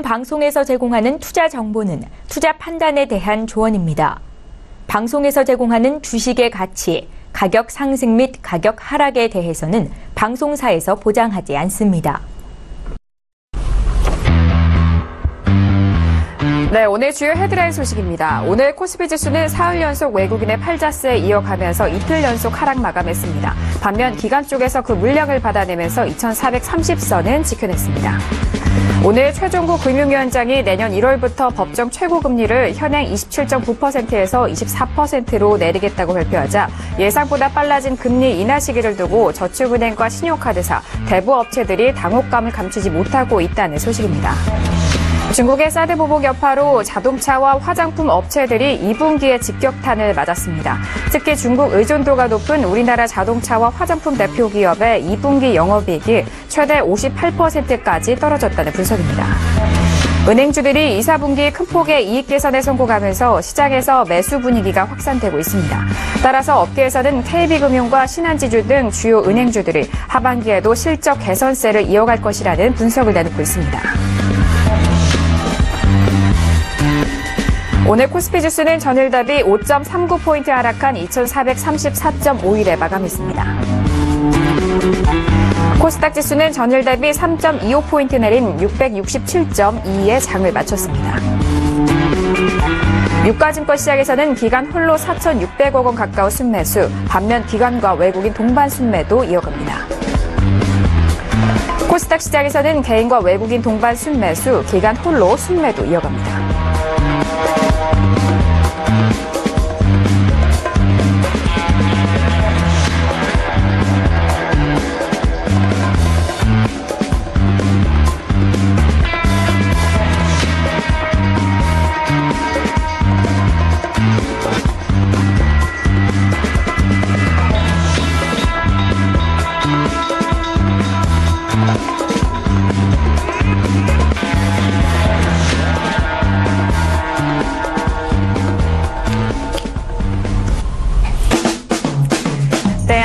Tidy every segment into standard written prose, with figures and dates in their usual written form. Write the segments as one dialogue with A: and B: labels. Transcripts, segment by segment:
A: 방송에서 제공하는 투자 정보는 투자 판단에 대한 조언입니다. 방송에서 제공하는 주식의 가치, 가격 상승 및 가격 하락에 대해서는 방송사에서 보장하지 않습니다.
B: 네, 오늘 주요 헤드라인 소식입니다. 오늘 코스피 지수는 사흘 연속 외국인의 팔자세 이어가면서 이틀 연속 하락 마감했습니다. 반면 기관 쪽에서 그 물량을 받아내면서 2430선은 지켜냈습니다. 오늘 최종국 금융위원장이 내년 1월부터 법정 최고금리를 현행 27.9%에서 24%로 내리겠다고 발표하자 예상보다 빨라진 금리 인하 시기를 두고 저축은행과 신용카드사, 대부업체들이 당혹감을 감추지 못하고 있다는 소식입니다. 중국의 사드 보복 여파로 자동차와 화장품 업체들이 2분기에 직격탄을 맞았습니다. 특히 중국 의존도가 높은 우리나라 자동차와 화장품 대표 기업의 2분기 영업이익이 최대 58%까지 떨어졌다는 분석입니다. 은행주들이 2, 4분기 큰 폭의 이익 개선에 성공하면서 시장에서 매수 분위기가 확산되고 있습니다. 따라서 업계에서는 KB금융과 신한지주 등 주요 은행주들이 하반기에도 실적 개선세를 이어갈 것이라는 분석을 내놓고 있습니다. 오늘 코스피 지수는 전일 대비 5.39포인트 하락한 2434.51에 마감했습니다. 코스닥 지수는 전일 대비 3.25포인트 내린 667.22에 장을 마쳤습니다. 유가증권 시장에서는 기관 홀로 4,600억 원 가까운 순매수, 반면 기관과 외국인 동반 순매도 이어갑니다. 코스닥 시장에서는 개인과 외국인 동반 순매수, 기관 홀로 순매도 이어갑니다.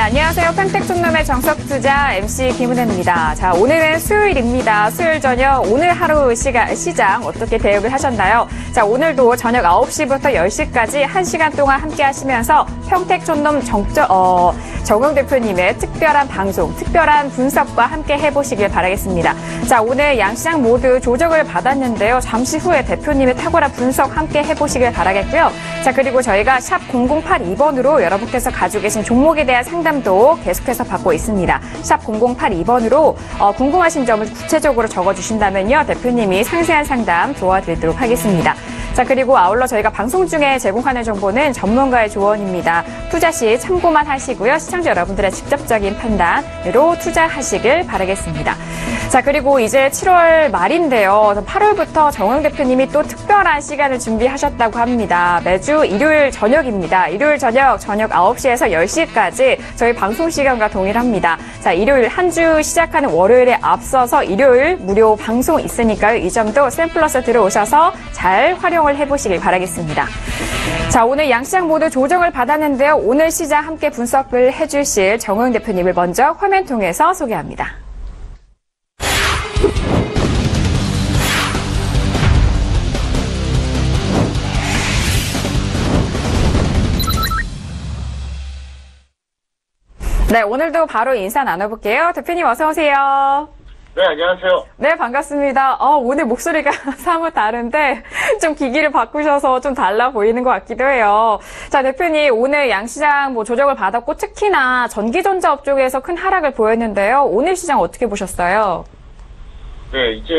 B: 안녕하세요. 평택촌놈의 정석투자 MC 김은혜입니다. 자, 오늘은 수요일입니다. 수요일 저녁 오늘 하루 시장 어떻게 대응을 하셨나요? 자, 오늘도 저녁 9시부터 10시까지 1시간 동안 함께 하시면서 평택촌놈 정웅 대표님의 특별한 방송, 특별한 분석과 함께 해보시길 바라겠습니다. 자, 오늘 양시장 모두 조정을 받았는데요. 잠시 후에 대표님의 탁월한 분석 함께 해보시길 바라겠고요. 자, 그리고 저희가 샵 0082번으로 여러분께서 가지고 계신 종목에 대한 상담도 계속해서 받고 있습니다. 샵 0082번으로 궁금하신 점을 구체적으로 적어주신다면요. 대표님이 상세한 상담 도와드리도록 하겠습니다. 자, 그리고 아울러 저희가 방송 중에 제공하는 정보는 전문가의 조언입니다. 투자 시 참고만 하시고요. 시청자 여러분들의 직접적인 판단으로 투자하시길 바라겠습니다. 자, 그리고 이제 7월 말인데요. 8월부터 정웅 대표님이 또 특별한 시간을 준비하셨다고 합니다. 매주 일요일 저녁입니다. 일요일 저녁 9시에서 10시까지 저희 방송 시간과 동일합니다. 자, 일요일 한 주 시작하는 월요일에 앞서서 일요일 무료 방송 있으니까요. 이 점도 샘플러스 들어오셔서 잘 활용을 해보시길 바라겠습니다. 자, 오늘 양시장 모두 조정을 받았는데요. 오늘 시장 함께 분석을 해주실 정웅 대표님을 먼저 화면 통해서 소개합니다. 네, 오늘도 바로 인사 나눠볼게요. 대표님 어서 오세요.
C: 네, 안녕하세요.
B: 네, 반갑습니다. 오늘 목소리가 사뭇 다른데 좀 기기를 바꾸셔서 좀 달라 보이는 것 같기도 해요. 자, 대표님 오늘 양시장 조정을 받았고 특히나 전기전자업 쪽에서 큰 하락을 보였는데요. 오늘 시장 어떻게 보셨어요?
C: 네, 이제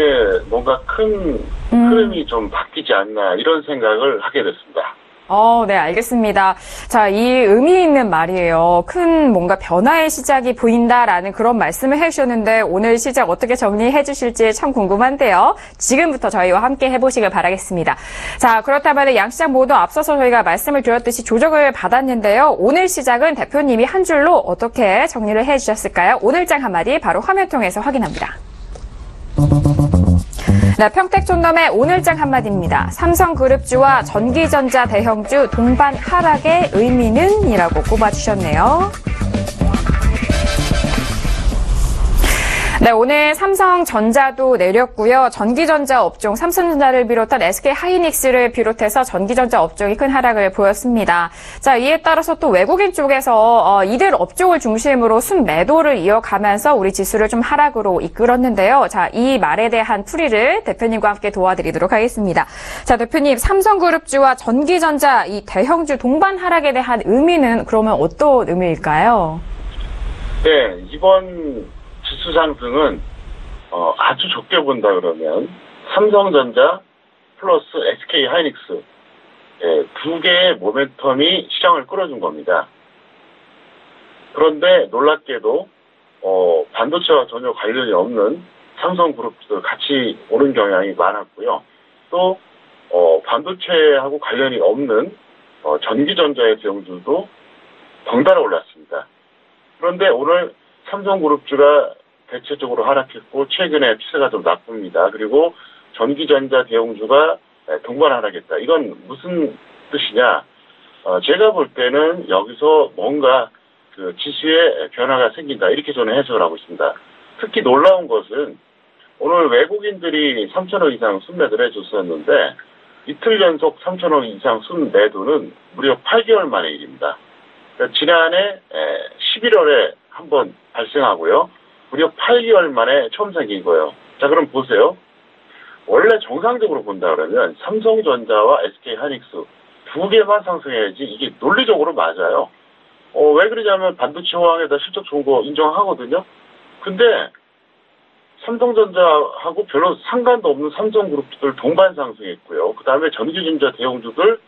C: 뭔가 큰 흐름이 좀 바뀌지 않나 이런 생각을 하게 됐습니다.
B: 네, 알겠습니다. 자, 이 의미 있는 말이에요. 큰 뭔가 변화의 시작이 보인다라는 그런 말씀을 해주셨는데 오늘 시작 어떻게 정리해 주실지 참 궁금한데요. 지금부터 저희와 함께 해보시길 바라겠습니다. 자, 그렇다면 양시장 모두 앞서서 저희가 말씀을 드렸듯이 조정을 받았는데요. 오늘 시작은 대표님이 한 줄로 어떻게 정리를 해 주셨을까요? 오늘장 한마디 바로 화면 통해서 확인합니다. 네, 평택촌놈의 오늘장 한마디입니다. 삼성그룹주와 전기전자 대형주 동반 하락의 의미는? 이라고 꼽아주셨네요. 네, 오늘 삼성전자도 내렸고요. 전기전자 업종, 삼성전자를 비롯한 SK하이닉스를 비롯해서 전기전자 업종이 큰 하락을 보였습니다. 자, 이에 따라서 또 외국인 쪽에서 이들 업종을 중심으로 순매도를 이어가면서 우리 지수를 좀 하락으로 이끌었는데요. 자, 이 말에 대한 풀이를 대표님과 함께 도와드리도록 하겠습니다. 자, 대표님, 삼성그룹주와 전기전자 이 대형주 동반 하락에 대한 의미는 그러면 어떤 의미일까요?
C: 네, 이번 지수 상승은 아주 좁게 본다 그러면 삼성전자 플러스 SK하이닉스 두 개의 모멘텀이 시장을 끌어준 겁니다. 그런데 놀랍게도 반도체와 전혀 관련이 없는 삼성그룹도 같이 오른 경향이 많았고요. 또 반도체하고 관련이 없는 전기전자의 대형주도 덩달아 올랐습니다. 그런데 오늘 삼성그룹주가 대체적으로 하락했고 최근에 추세가 좀 나쁩니다. 그리고 전기전자 대형주가 동반 하락했다. 이건 무슨 뜻이냐? 제가 볼 때는 여기서 뭔가 그 지수에 변화가 생긴다. 이렇게 저는 해석을 하고 있습니다. 특히 놀라운 것은 오늘 외국인들이 3천억 이상 순매도를 해줬었는데 이틀 연속 3천억 이상 순매도는 무려 8개월 만의 일입니다. 그러니까 지난해 11월에 한번 발생하고요. 무려 8개월 만에 처음 생긴 거예요. 자, 그럼 보세요. 원래 정상적으로 본다 그러면 삼성전자와 SK하이닉스 두 개만 상승해야지 이게 논리적으로 맞아요. 왜 그러냐면 반도체 호황에다 실적 좋은 거 인정하거든요. 근데 삼성전자하고 별로 상관도 없는 삼성그룹들 동반 상승했고요. 그 다음에 전기전자 대형주들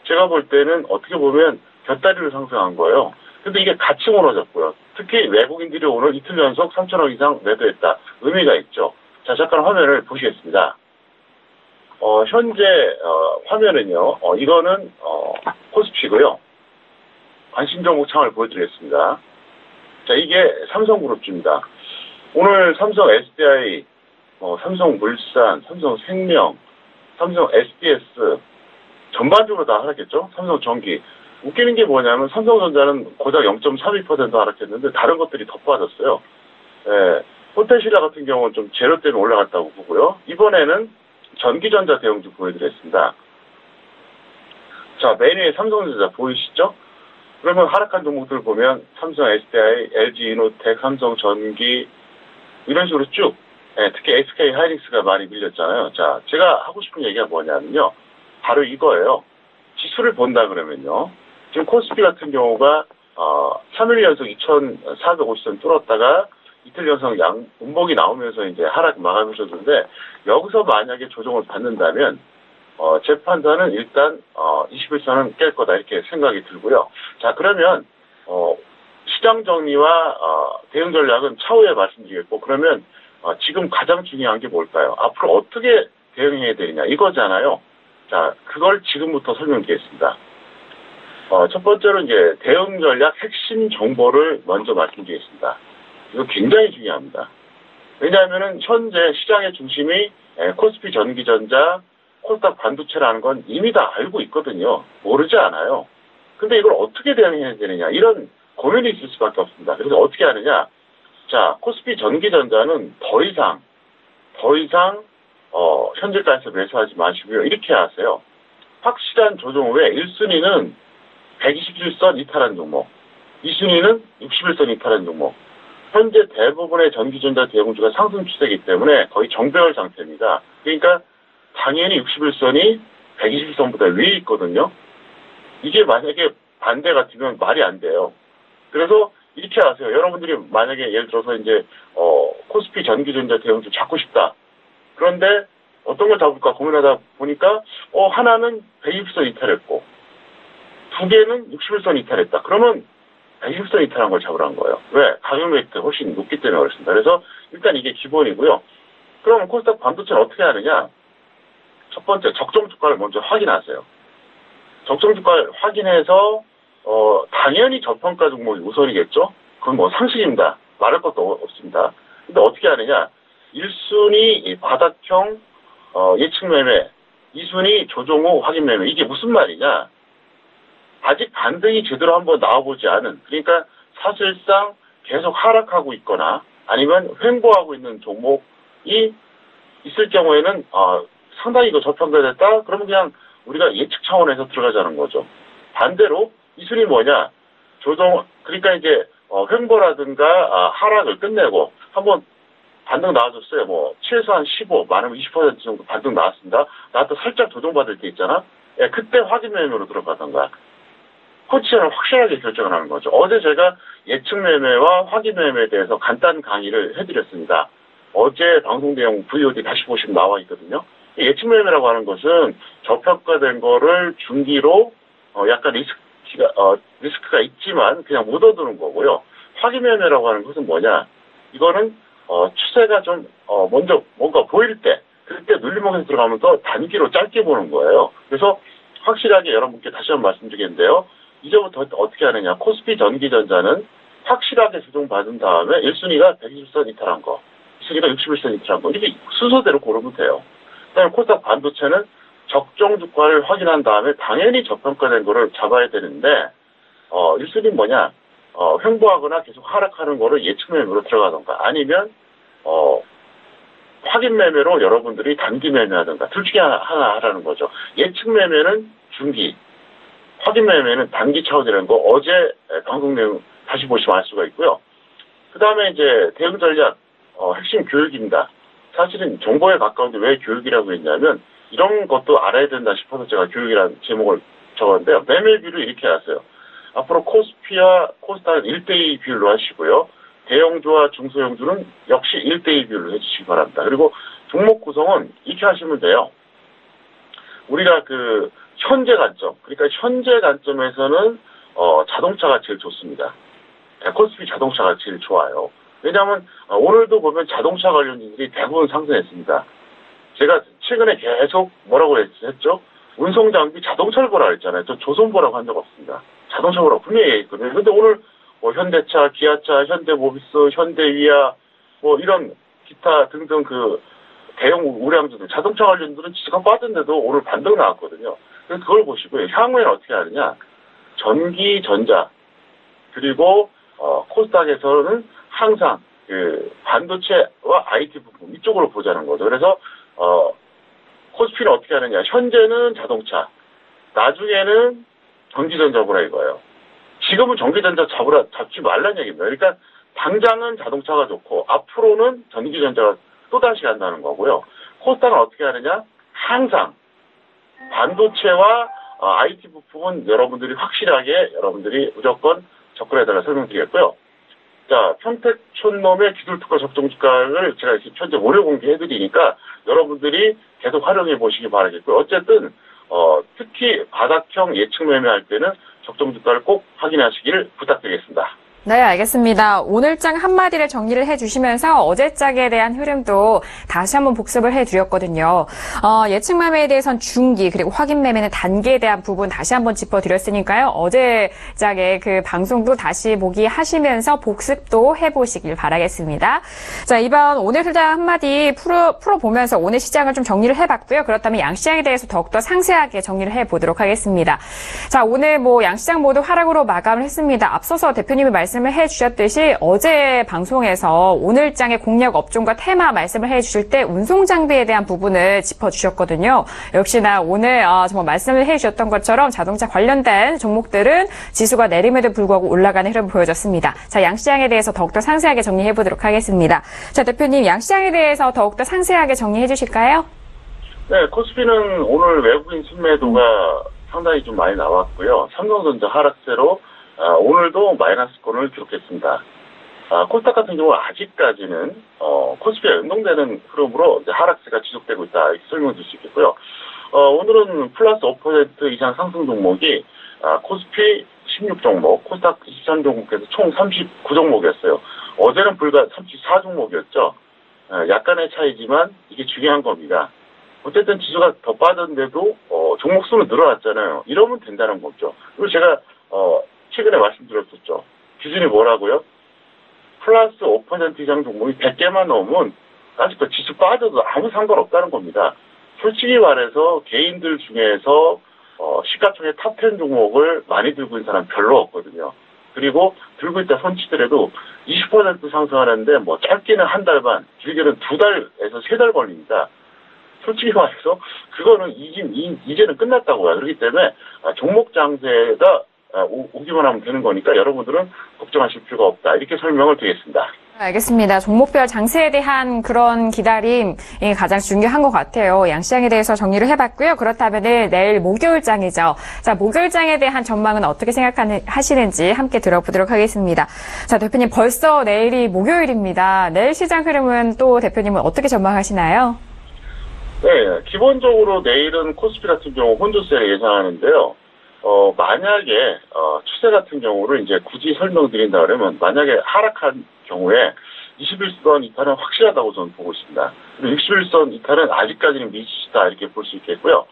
C: 제가 볼 때는 어떻게 보면 곁다리로 상승한 거예요. 근데 이게 같이 무너졌고요. 특히 외국인들이 오늘 이틀 연속 3천억 이상 매도했다. 의미가 있죠. 자, 잠깐 화면을 보시겠습니다. 현재 화면은요. 이거는 코스피고요. 관심 종목 창을 보여드리겠습니다. 자, 이게 삼성그룹주입니다. 오늘 삼성 SDI, 삼성물산, 삼성생명, 삼성 SDS 전반적으로 다 하락했죠. 삼성전기. 웃기는 게 뭐냐면 삼성전자는 고작 0.32% 하락했는데 다른 것들이 더 빠졌어요. 포텐시아 같은 경우는 좀 제로 때문에 올라갔다고 보고요. 이번에는 전기전자 대형주 보여드리겠습니다. 자, 맨 위에 삼성전자 보이시죠? 그러면 하락한 종목들 보면 삼성 SDI, LG이노텍, 삼성전기 이런 식으로 쭉 특히 SK하이닉스가 많이 밀렸잖아요. 자, 제가 하고 싶은 얘기가 뭐냐면요. 바로 이거예요. 지수를 본다 그러면요. 지금 코스피 같은 경우가 3일 연속 2,450선 뚫었다가 이틀 연속 음봉이 나오면서 이제 하락 마감하셨는데 여기서 만약에 조정을 받는다면 제 판단은 일단 21선은 깰 거다 이렇게 생각이 들고요. 자, 그러면 시장 정리와 대응 전략은 차후에 말씀드리겠고 그러면 지금 가장 중요한 게 뭘까요? 앞으로 어떻게 대응해야 되느냐 이거잖아요. 자, 그걸 지금부터 설명드리겠습니다. 첫 번째로 이제 대응 전략 핵심 정보를 먼저 말씀드리겠습니다. 이거 굉장히 중요합니다. 왜냐하면은 현재 시장의 중심이 코스피 전기전자, 코스닥 반도체라는 건 이미 다 알고 있거든요. 모르지 않아요. 근데 이걸 어떻게 대응해야 되느냐 이런 고민이 있을 수밖에 없습니다. 그래서 어떻게 하느냐? 자, 코스피 전기전자는 더 이상 현재가에서 매수하지 마시고요. 이렇게 하세요. 확실한 조정 후에 1순위는 121선 이탈한 종목, 2순위는 61선 이탈한 종목. 현재 대부분의 전기전자 대형주가 상승 추세이기 때문에 거의 정배열 상태입니다. 그러니까 당연히 61선이 120선보다 위에 있거든요. 이게 만약에 반대 같으면 말이 안 돼요. 그래서 이렇게 하세요. 여러분들이 만약에 예를 들어서 이제 코스피 전기전자 대형주 잡고 싶다. 그런데 어떤 걸 잡을까 고민하다 보니까 하나는 120선 이탈했고 두 개는 61선 이탈했다. 그러면 120선 이탈한 걸 잡으라는 거예요. 왜? 가격 웨이트 훨씬 높기 때문에 그렇습니다. 그래서 일단 이게 기본이고요. 그럼 코스닥 반도체는 어떻게 하느냐? 첫 번째 적정 주가를 먼저 확인하세요. 적정 주가를 확인해서 당연히 저평가 종목이 우선이겠죠? 그건 뭐 상식입니다. 말할 것도 없습니다. 근데 어떻게 하느냐? 1순위 바닥형 예측 매매, 2순위 조정 후 확인 매매. 이게 무슨 말이냐? 아직 반등이 제대로 한번 나와보지 않은, 그러니까 사실상 계속 하락하고 있거나 아니면 횡보하고 있는 종목이 있을 경우에는 상당히 이거 저평가됐다? 그러면 그냥 우리가 예측 차원에서 들어가자는 거죠. 반대로 이 순위 뭐냐? 그러니까 이제 횡보라든가 하락을 끝내고 한번 반등 나와줬어요. 뭐 최소한 15, 많으면 20% 정도 반등 나왔습니다. 나왔다 살짝 조정받을 때 있잖아. 예, 그때 확인 매매로 들어가던가. 코치는 확실하게 결정을 하는 거죠. 어제 제가 예측 매매와 확인 매매에 대해서 간단 강의를 해드렸습니다. 어제 방송 내용 VOD 다시 보시면 나와 있거든요. 예측 매매라고 하는 것은 저평가된 거를 중기로 약간 리스크가 있지만 그냥 묻어두는 거고요. 확인 매매라고 하는 것은 뭐냐? 이거는 추세가 좀 먼저 뭔가 보일 때 그때 눌림목에서 들어가면서 단기로 짧게 보는 거예요. 그래서 확실하게 여러분께 다시 한번 말씀드리겠는데요. 이제부터 어떻게 하느냐. 코스피 전기전자는 확실하게 조정받은 다음에 1순위가 120선 이탈한 거, 2순위가 61선 이탈한 거, 이렇게 순서대로 고르면 돼요. 그 다음에 코스닥 반도체는 적정 주가를 확인한 다음에 당연히 저평가된 거를 잡아야 되는데 1순위는 뭐냐. 횡보하거나 계속 하락하는 거를 예측 매매로 들어가던가 아니면 확인 매매로 여러분들이 단기 매매하던가 둘 중에 하나 하라는 거죠. 예측 매매는 중기, 확인 매매는 단기 차원이라는 거 어제 방송 내용 다시 보시면 알 수가 있고요. 그 다음에 이제 대응 전략 핵심 교육입니다. 사실은 정보에 가까운데 왜 교육이라고 했냐면 이런 것도 알아야 된다 싶어서 제가 교육이라는 제목을 적었는데요. 매매 비율을 이렇게 하세요. 앞으로 코스피와 코스닥은 1대2 비율로 하시고요. 대형주와 중소형주는 역시 1대2 비율로 해주시기 바랍니다. 그리고 종목 구성은 이렇게 하시면 돼요. 우리가 현재 관점, 그러니까 현재 관점에서는 자동차가 제일 좋습니다. 코스피 자동차가 제일 좋아요. 왜냐하면 오늘도 보면 자동차 관련주들이 대부분 상승했습니다. 제가 최근에 계속 뭐라고 했죠? 운송장비 자동차를 보라고 했잖아요. 저 조선 보라고 한 적 없습니다. 자동차 보라고 분명히 얘기했거든요. 근데 오늘 현대차, 기아차, 현대모비스, 현대위아 이런 기타 등등 대형 우량주들, 자동차 관련들은 지수가 빠졌는데도 오늘 반등 나왔거든요. 그래서 그걸 보시고요. 향후에는 어떻게 하느냐. 전기, 전자, 그리고 코스닥에서는 항상 반도체와 IT 부품 이쪽으로 보자는 거죠. 그래서 코스피는 어떻게 하느냐. 현재는 자동차, 나중에는 전기전자 보라 이거예요. 지금은 전기전자 잡지 말라는 얘기입니다. 그러니까 당장은 자동차가 좋고 앞으로는 전기전자가 또다시 간다는 거고요. 코스닥은 어떻게 하느냐? 항상 반도체와 IT 부품은 여러분들이 확실하게 무조건 접근해달라 설명드리겠고요. 자, 평택촌놈의 기술특허 적정주가를 제가 현재 무료 공개해드리니까 여러분들이 계속 활용해 보시기 바라겠고요. 어쨌든 특히 바닥형 예측 매매할 때는 적정주가를 꼭 확인하시기를 부탁드리겠습니다.
B: 네, 알겠습니다. 오늘장 한마디를 정리를 해주시면서 어제장에 대한 흐름도 다시 한번 복습을 해드렸거든요. 예측 매매에 대해선 중기 그리고 확인 매매는 단기에 대한 부분 다시 한번 짚어드렸으니까요. 어제장의 방송도 다시 보기 하시면서 복습도 해보시길 바라겠습니다. 자, 이번 오늘 투자 한마디 풀어보면서 오늘 시장을 좀 정리를 해봤고요. 그렇다면 양시장에 대해서 더욱더 상세하게 정리를 해보도록 하겠습니다. 자, 오늘 양시장 모두 하락으로 마감을 했습니다. 앞서서 대표님이 말씀을 해주셨듯이 어제 방송에서 오늘장의 공략 업종과 테마 말씀을 해주실 때 운송장비에 대한 부분을 짚어주셨거든요. 역시나 오늘 정말 말씀을 해주셨던 것처럼 자동차 관련된 종목들은 지수가 내림에도 불구하고 올라가는 흐름 보여졌습니다. 자, 양시장에 대해서 더욱더 상세하게 정리해보도록 하겠습니다. 자, 대표님 양시장에 대해서 더욱더 상세하게 정리해 주실까요?
C: 네, 코스피는 오늘 외국인 순매도가 상당히 좀 많이 나왔고요. 삼성전자 하락세로 오늘도 마이너스권을 기록했습니다. 코스닥 같은 경우는 아직까지는 코스피와 연동되는 흐름으로 이제 하락세가 지속되고 있다 이렇게 설명드릴 수 있겠고요. 오늘은 플러스 5% 이상 상승 종목이 코스피 16종목, 코스닥 23종목에서 총 39종목이었어요. 어제는 불과 34종목이었죠. 약간의 차이지만 이게 중요한 겁니다. 어쨌든 지수가 더 빠졌는데도 종목 수는 늘어났잖아요. 이러면 된다는 거죠. 그리고 제가 최근에 말씀드렸었죠. 기준이 뭐라고요? 플러스 5% 이상 종목이 100개만 넘으면 아직도 지수 빠져도 아무 상관없다는 겁니다. 솔직히 말해서 개인들 중에서 시가총액 탑10 종목을 많이 들고 있는 사람 별로 없거든요. 그리고 들고 있다 손치더라도 20% 상승하는데 뭐 짧게는 한 달 반, 길게는 2달에서 3달 걸립니다. 솔직히 말해서 그거는 이제는 끝났다고 봐요. 그렇기 때문에 종목 장세가 오기만 하면 되는 거니까 여러분들은 걱정하실 필요가 없다. 이렇게 설명을 드리겠습니다.
B: 알겠습니다. 종목별 장세에 대한 그런 기다림이 가장 중요한 것 같아요. 양시장에 대해서 정리를 해봤고요. 그렇다면 내일 목요일장이죠. 자, 목요일장에 대한 전망은 어떻게 생각하시는지 함께 들어보도록 하겠습니다. 자, 대표님 벌써 내일이 목요일입니다. 내일 시장 흐름은 또 대표님은 어떻게 전망하시나요?
C: 네, 기본적으로 내일은 코스피 같은 경우 혼조세를 예상하는데요. 만약에 추세 같은 경우를 이제 굳이 설명드린다 그러면 만약에 하락한 경우에 21선 이탈은 확실하다고 저는 보고 있습니다. 그리고 61선 이탈은 아직까지는 미치다 이렇게 볼 수 있겠고요.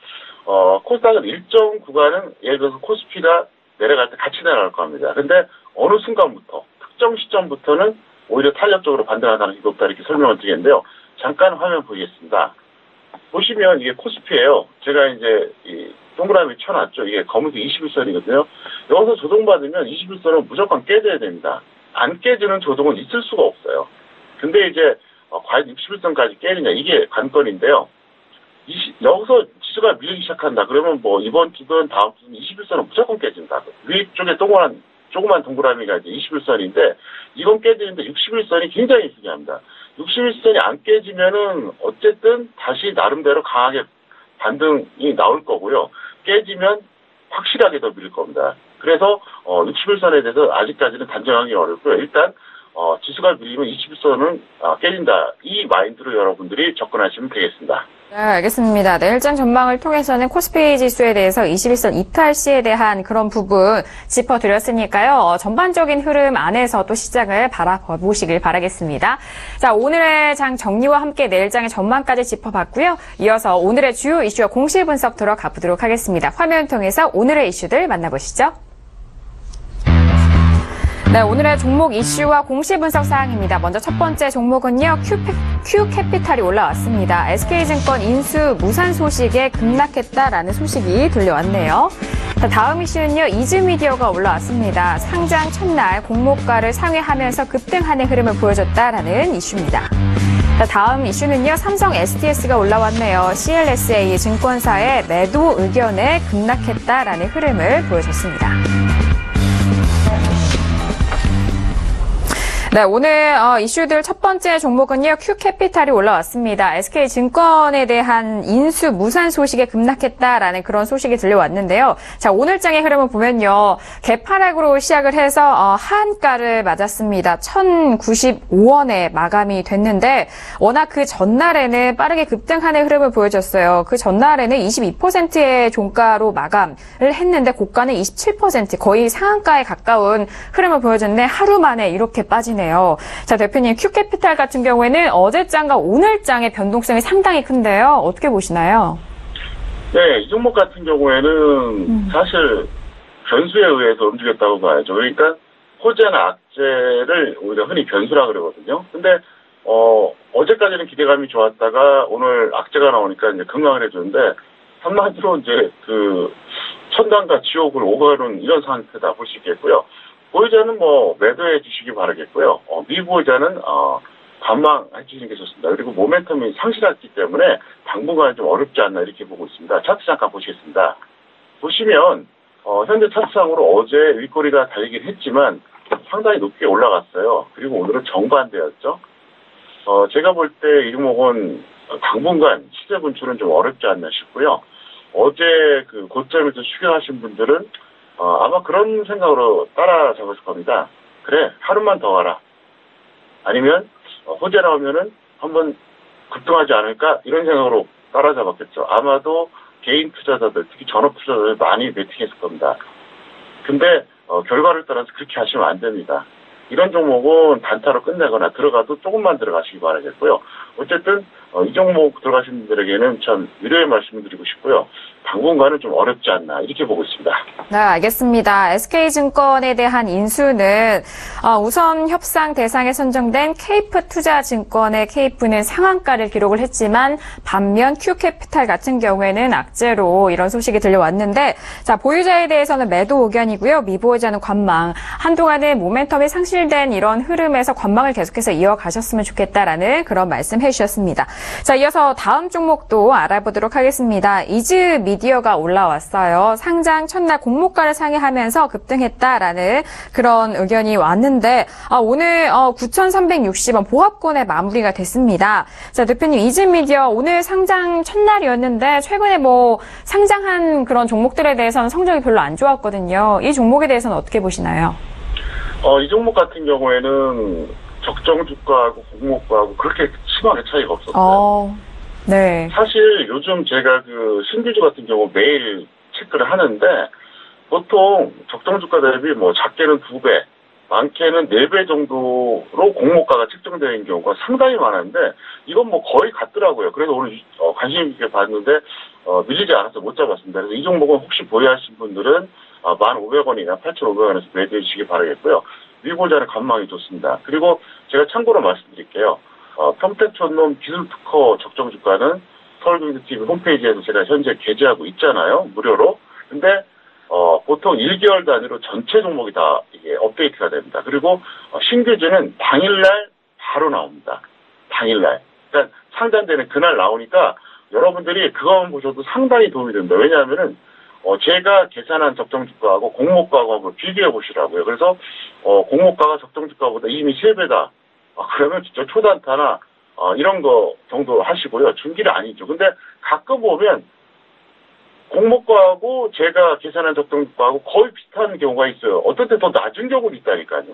C: 코스닥은 일정 구간은 예를 들어서 코스피가 내려갈 때 같이 내려갈 겁니다. 근데 어느 순간부터 특정 시점부터는 오히려 탄력적으로 반등할 가능성이 높다 이렇게 설명을 드리겠는데요. 잠깐 화면 보이겠습니다. 보시면 이게 코스피예요. 제가 이제 이 동그라미 쳐놨죠. 이게 검은색 21선이거든요. 여기서 조정받으면 21선은 무조건 깨져야 됩니다. 안 깨지는 조정은 있을 수가 없어요. 근데 이제 과연 61선까지 깨느냐 이게 관건인데요. 여기서 지수가 밀리기 시작한다. 그러면 뭐 이번 주든 다음 주든 21선은 무조건 깨진다. 위쪽에 조그만 동그라미가 이제 21선인데 이건 깨지는데 61선이 굉장히 중요합니다. 61선이 안 깨지면은 어쨌든 다시 나름대로 강하게 반등이 나올 거고요. 깨지면 확실하게 더 밀릴 겁니다. 그래서 61선에 대해서 아직까지는 단정하기 어렵고요. 일단 지수가 밀리면 21선은 깨진다. 이 마인드로 여러분들이 접근하시면 되겠습니다.
B: 네, 알겠습니다. 내일장 전망을 통해서는 코스피 지수에 대해서 21선 이탈 시에 대한 그런 부분 짚어드렸으니까요. 전반적인 흐름 안에서 또 시장을 바라보시길 바라겠습니다. 자, 오늘의 장 정리와 함께 내일장의 전망까지 짚어봤고요. 이어서 오늘의 주요 이슈와 공시 분석 들어가 보도록 하겠습니다. 화면 통해서 오늘의 이슈들 만나보시죠. 네, 오늘의 종목 이슈와 공시 분석 사항입니다. 먼저 첫 번째 종목은요, Q캐피탈이 올라왔습니다. SK증권 인수 무산 소식에 급락했다라는 소식이 들려왔네요. 자, 다음 이슈는요, 이즈미디어가 올라왔습니다. 상장 첫날 공모가를 상회하면서 급등하는 흐름을 보여줬다라는 이슈입니다. 자, 다음 이슈는요, 삼성 STS가 올라왔네요. CLSA 증권사의 매도 의견에 급락했다라는 흐름을 보여줬습니다. 네, 오늘 이슈들 첫 번째 종목은요, Q캐피탈이 올라왔습니다. SK증권에 대한 인수 무산 소식에 급락했다라는 그런 소식이 들려왔는데요. 자, 오늘장의 흐름을 보면요, 개파락으로 시작을 해서 하한가를 맞았습니다. 1,095원에 마감이 됐는데 워낙 그 전날에는 빠르게 급등하는 흐름을 보여줬어요. 그 전날에는 22%의 종가로 마감을 했는데 고가는 27%, 거의 상한가에 가까운 흐름을 보여줬는데 하루 만에 이렇게 빠지네요. 자, 대표님, Q캐피탈 같은 경우에는 어제장과 오늘장의 변동성이 상당히 큰데요. 어떻게 보시나요?
C: 네, 이 종목 같은 경우에는 사실 변수에 의해서 움직였다고 봐야죠. 그러니까 호재나 악재를 오히려 흔히 변수라 그러거든요. 근데 어제까지는 기대감이 좋았다가 오늘 악재가 나오니까 이제 긍정을 해주는데 한마디로 이제 그 천당과 지옥을 오가는 이런 상태다 볼 수 있겠고요. 보유자는 뭐 매도해 주시기 바라겠고요. 미보유자는 관망해 주시는 게 좋습니다. 그리고 모멘텀이 상실했기 때문에 당분간 좀 어렵지 않나 이렇게 보고 있습니다. 차트 잠깐 보시겠습니다. 보시면 현재 차트상으로 어제 윗꼬리가 달리긴 했지만 상당히 높게 올라갔어요. 그리고 오늘은 정반대였죠. 제가 볼 때 이 종목은 당분간 시세 분출은 좀 어렵지 않나 싶고요. 어제 그 고점에서 추격하신 분들은 아마 그런 생각으로 따라잡았을 겁니다. 그래, 하루만 더 가라. 아니면 호재 나오면은 한번 급등하지 않을까? 이런 생각으로 따라잡았겠죠. 아마도 개인 투자자들, 특히 전업 투자자들 많이 베팅했을 겁니다. 근데 결과를 따라서 그렇게 하시면 안 됩니다. 이런 종목은 단타로 끝내거나 들어가도 조금만 들어가시기 바라겠고요. 어쨌든 이 종목 들어가신 분들에게는 참 위로의 말씀을 드리고 싶고요. 당분간은 좀 어렵지 않나 이렇게 보고 있습니다.
B: 네, 알겠습니다. SK증권에 대한 인수는 우선 협상 대상에 선정된 케이프투자증권의 케이프는 상한가를 기록을 했지만 반면 큐캐피탈 같은 경우에는 악재로 이런 소식이 들려왔는데 자, 보유자에 대해서는 매도 의견이고요. 미보유자는 관망. 한동안은 모멘텀이 상실된 이런 흐름에서 관망을 계속해서 이어가셨으면 좋겠다라는 그런 말씀 해주셨습니다. 자, 이어서 다음 종목도 알아보도록 하겠습니다. 이즈미디어가 올라왔어요. 상장 첫날 공모가를 상회하면서 급등했다라는 그런 의견이 왔는데 오늘 9,360원 보합권에 마무리가 됐습니다. 자, 대표님 이즈미디어 오늘 상장 첫날이었는데 최근에 뭐 상장한 그런 종목들에 대해서는 성적이 별로 안 좋았거든요. 이 종목에 대해서는 어떻게 보시나요?
C: 이 종목 같은 경우에는 적정 주가하고 공모가하고 그렇게 심하게 차이가 없었어요.
B: 네.
C: 사실 요즘 제가 그 신규주 같은 경우 매일 체크를 하는데 보통 적정 주가 대비 뭐 작게는 2배, 많게는 4배 정도로 공모가가 책정되는 경우가 상당히 많은데 이건 뭐 거의 같더라고요. 그래서 오늘 관심 있게 봤는데 밀리지 않아서 못 잡았습니다. 그래서 이 종목은 혹시 보유하신 분들은 1,500원이나 8,500원에서 매도해 주시기 바라겠고요. 미보자는 관망이 좋습니다. 그리고 제가 참고로 말씀드릴게요. 평택촌놈 기술특허 적정 주가는 서울경제TV 홈페이지에서 제가 현재 게재하고 있잖아요. 무료로. 근데 보통 1개월 단위로 전체 종목이 다 이게 업데이트가 됩니다. 그리고 신규주는 당일날 바로 나옵니다. 당일날. 그러니까 상장되는 그날 나오니까 여러분들이 그거만 보셔도 상당히 도움이 됩니다. 왜냐하면은 제가 계산한 적정 주가하고 공모가하고 한번 비교해 보시라고요. 그래서 공모가가 적정 주가보다 이미 3배다. 그러면 진짜 초단타나 이런 거 정도 하시고요. 중기는 아니죠. 근데 가끔 보면 공모가하고 제가 계산한 적정 주가하고 거의 비슷한 경우가 있어요. 어떨 때 더 낮은 경우도 있다니까요.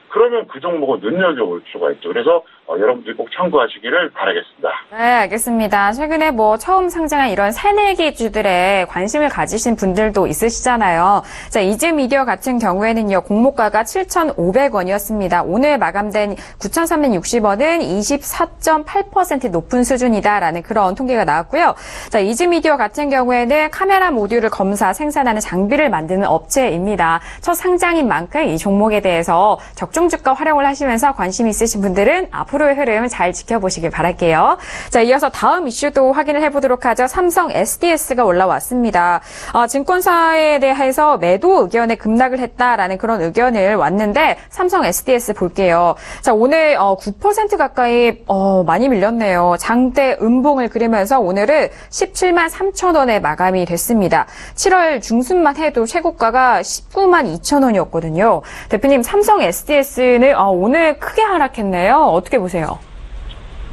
C: 그러면 그 종목은 눈여겨볼 수가 있죠. 그래서 여러분들이 꼭 참고하시기를 바라겠습니다.
B: 네, 알겠습니다. 최근에 뭐 처음 상장한 이런 새내기주들에 관심을 가지신 분들도 있으시잖아요. 자, 이즈미디어 같은 경우에는요, 공모가가 7,500원이었습니다. 오늘 마감된 9,360원은 24.8% 높은 수준이다라는 그런 통계가 나왔고요. 자, 이즈미디어 같은 경우에는 카메라 모듈을 검사, 생산하는 장비를 만드는 업체입니다. 첫 상장인 만큼 이 종목에 대해서 적정주가 활용을 하시면서 관심 있으신 분들은 앞으로의 흐름 잘 지켜보시길 바랄게요. 자, 이어서 다음 이슈도 확인을 해보도록 하죠. 삼성 SDS가 올라왔습니다. 증권사에 대해서 매도 의견에 급락을 했다라는 그런 의견을 왔는데 삼성 SDS 볼게요. 자, 오늘 9% 가까이 많이 밀렸네요. 장대 음봉을 그리면서 오늘은 17만 3천 원에 마감이 됐습니다. 7월 중순만 해도 최고가가 19만 2천 원이었거든요. 대표님, 삼성 SDS는 오늘 크게 하락했네요. 어떻게 보세요?